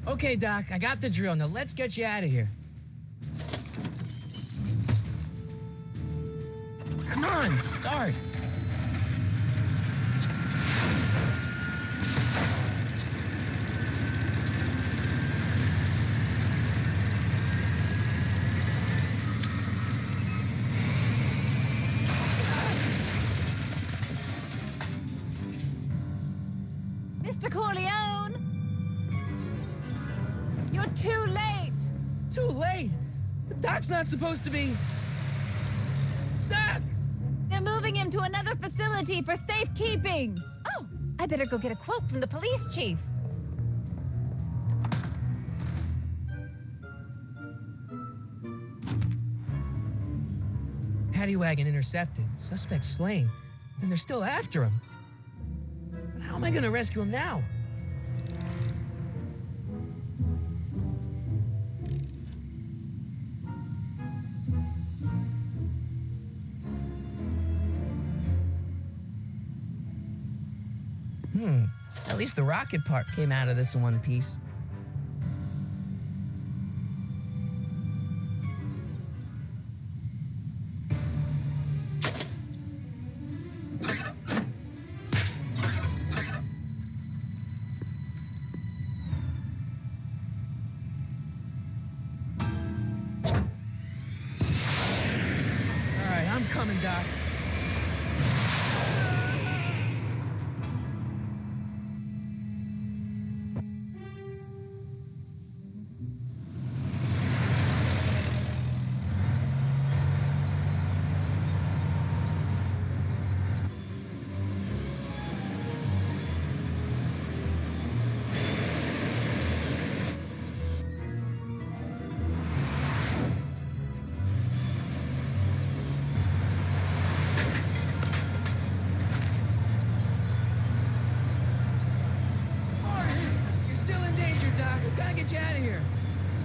A: Okay, Doc, I got the drill. Now let's get you out of here. Come on, start.
H: Mr. Corleone! You're too late!
A: Too late? The Doc's not supposed to be... Doc!
H: They're moving him to another facility for safekeeping! Oh, I better go get a quote from the police chief.
A: Paddy wagon intercepted. Suspect slain. And they're still after him. But how am I gonna rescue him now? At least the rocket part came out of this in one piece. All right, I'm coming, Doc. You're still in danger, Doc. I've got to get you out of here.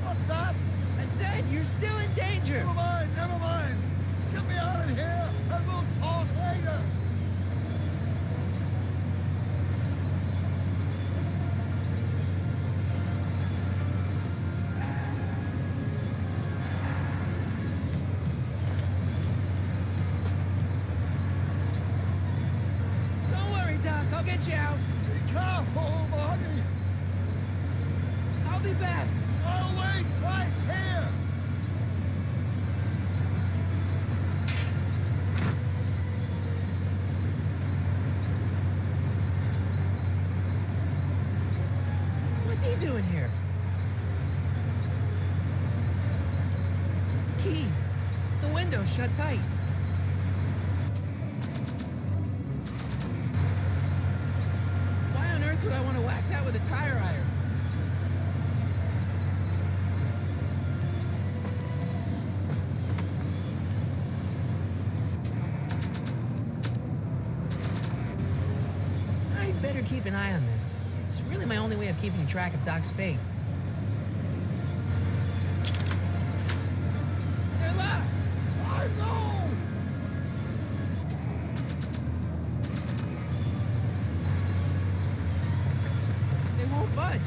B: Oh, stop!
A: I said you're still in danger.
B: Never mind, never mind. Get me out of here, and we'll talk later.
A: Don't worry, Doc. I'll get you out.
B: careful, Marty!
A: I'll be back!
B: I'll wait right here!
A: What's he doing here? Keys. The window's shut tight. Why on earth would I want to whack that with a tire iron? I'd better keep an eye on this. It's really my only way of keeping track of Doc's fate. They're locked!
B: I know!
A: They won't budge.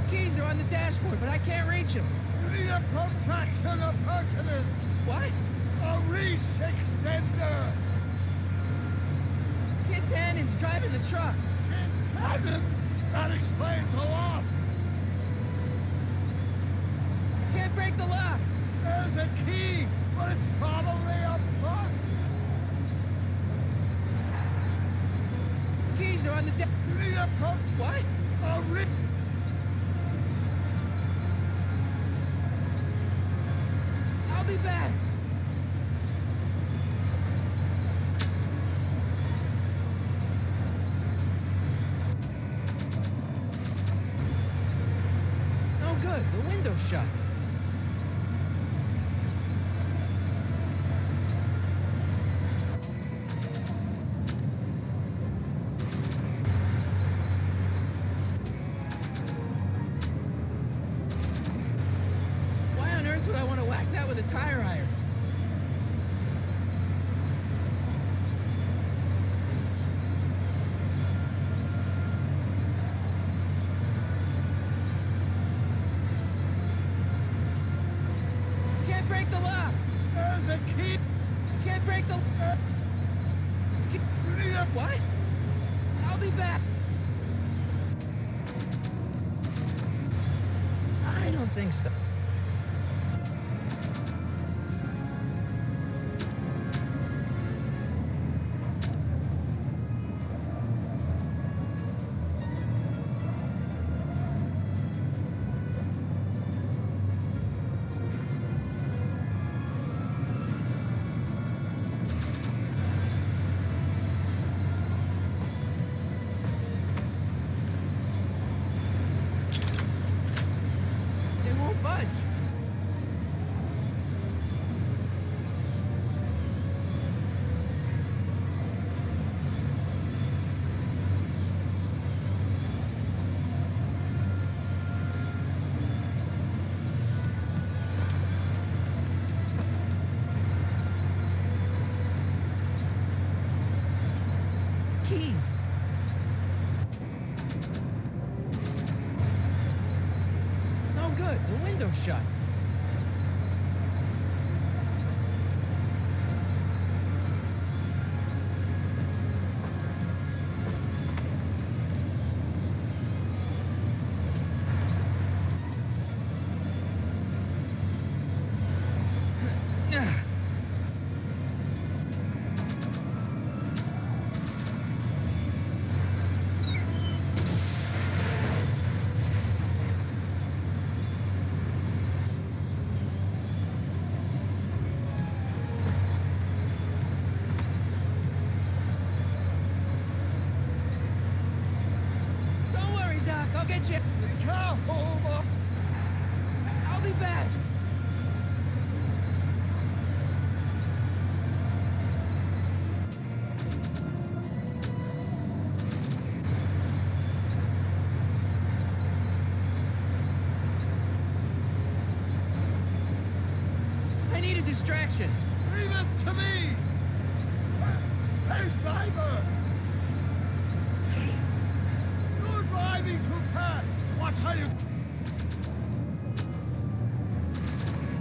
A: Keys are on the dashboard, but I can't reach them.
B: You need a protraction appurtenance!
A: What?
B: A reach extender!
A: Kid Tannen's driving the truck.
B: Tannen? That explains a lot!
A: Can't break the lock.
B: There's a key, but it's probably up front!
A: Keys are on the
B: You need a
A: What?
B: A reach...
A: I'll be back. No good. The window's shut. Why on earth would I want to whack that with a tire iron? Can't break the lock.
B: There's a key!
A: Can't break the.
B: You need a...
A: What? I'll be back. I don't think so. They won't budge. Keys. No good. The window's shut. Don't worry, Doc. I'll get you.
B: Be careful, Marty!
A: I'll be back. I need a distraction.
B: Leave it to me! Hey, driver! You're driving too fast! Watch how you...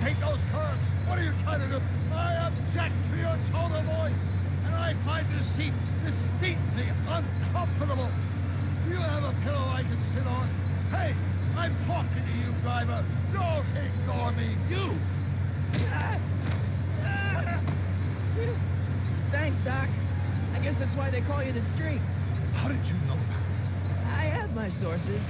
B: Take those curves! What are you trying to do? I object to your tone of voice! And I find this seat distinctly uncomfortable! Do you have a pillow I can sit on? Hey, I'm talking to you, driver! Don't ignore me! You!
A: Thanks, Doc. I guess that's why they call you the Streak.
B: How did you know that?
A: I have my sources.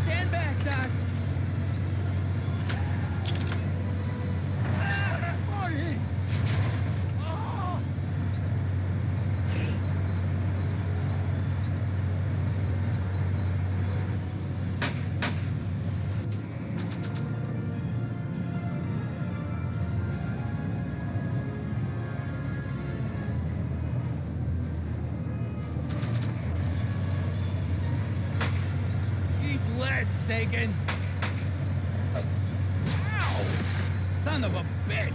A: Stand back, Doc.
B: Marty! Oh!
I: Eat lead, Sagan. Ow! Son of a bitch!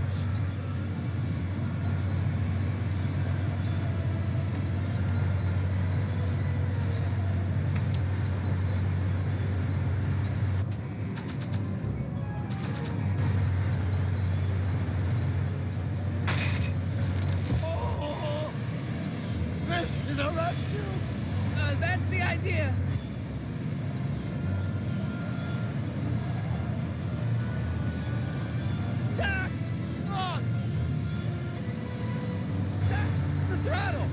B: Oh! This is a rescue!
A: That's the idea. Doc!
B: Look!
A: Doc! The throttle!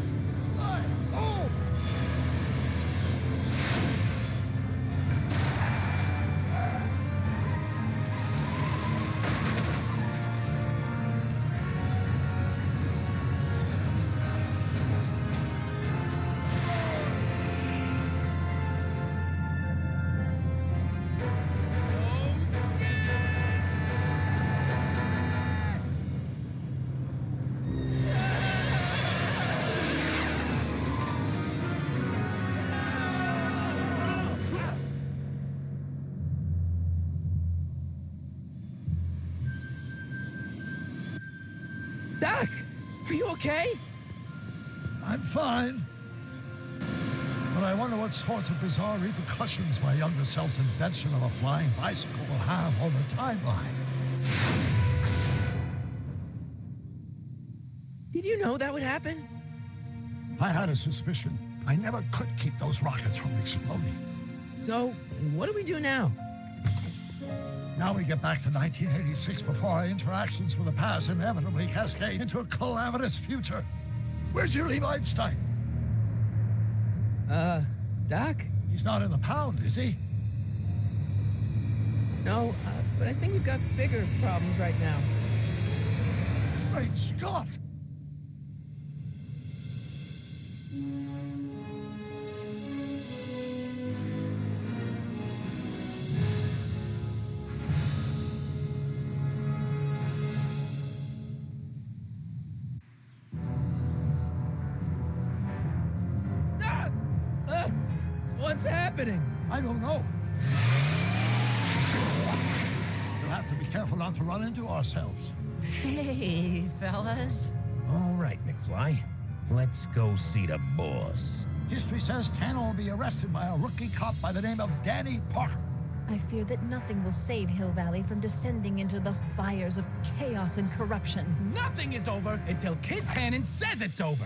B: Oh!
A: Doc! Are you okay?
B: I'm fine. But I wonder what sorts of bizarre repercussions my younger self's invention of a flying bicycle will have on the timeline.
A: Did you know that would happen?
B: I had a suspicion. I never could keep those rockets from exploding.
A: So, what do we do now?
B: Now we get back to 1986 before our interactions with the past inevitably cascade into a calamitous future. Where'd you leave Einstein?
A: Doc?
B: He's not in the pound, is he?
A: No, but I think we've got bigger problems right now.
B: Great Scott!
A: What's happening?
B: I don't know. We'll have to be careful not to run into ourselves.
D: Hey, fellas.
M: All right, McFly. Let's go see the boss.
B: History says Tanner will be arrested by a rookie cop by the name of Danny Parker.
H: I fear that nothing will save Hill Valley from descending into the fires of chaos and corruption.
I: Nothing is over until Kid Tannen says it's over.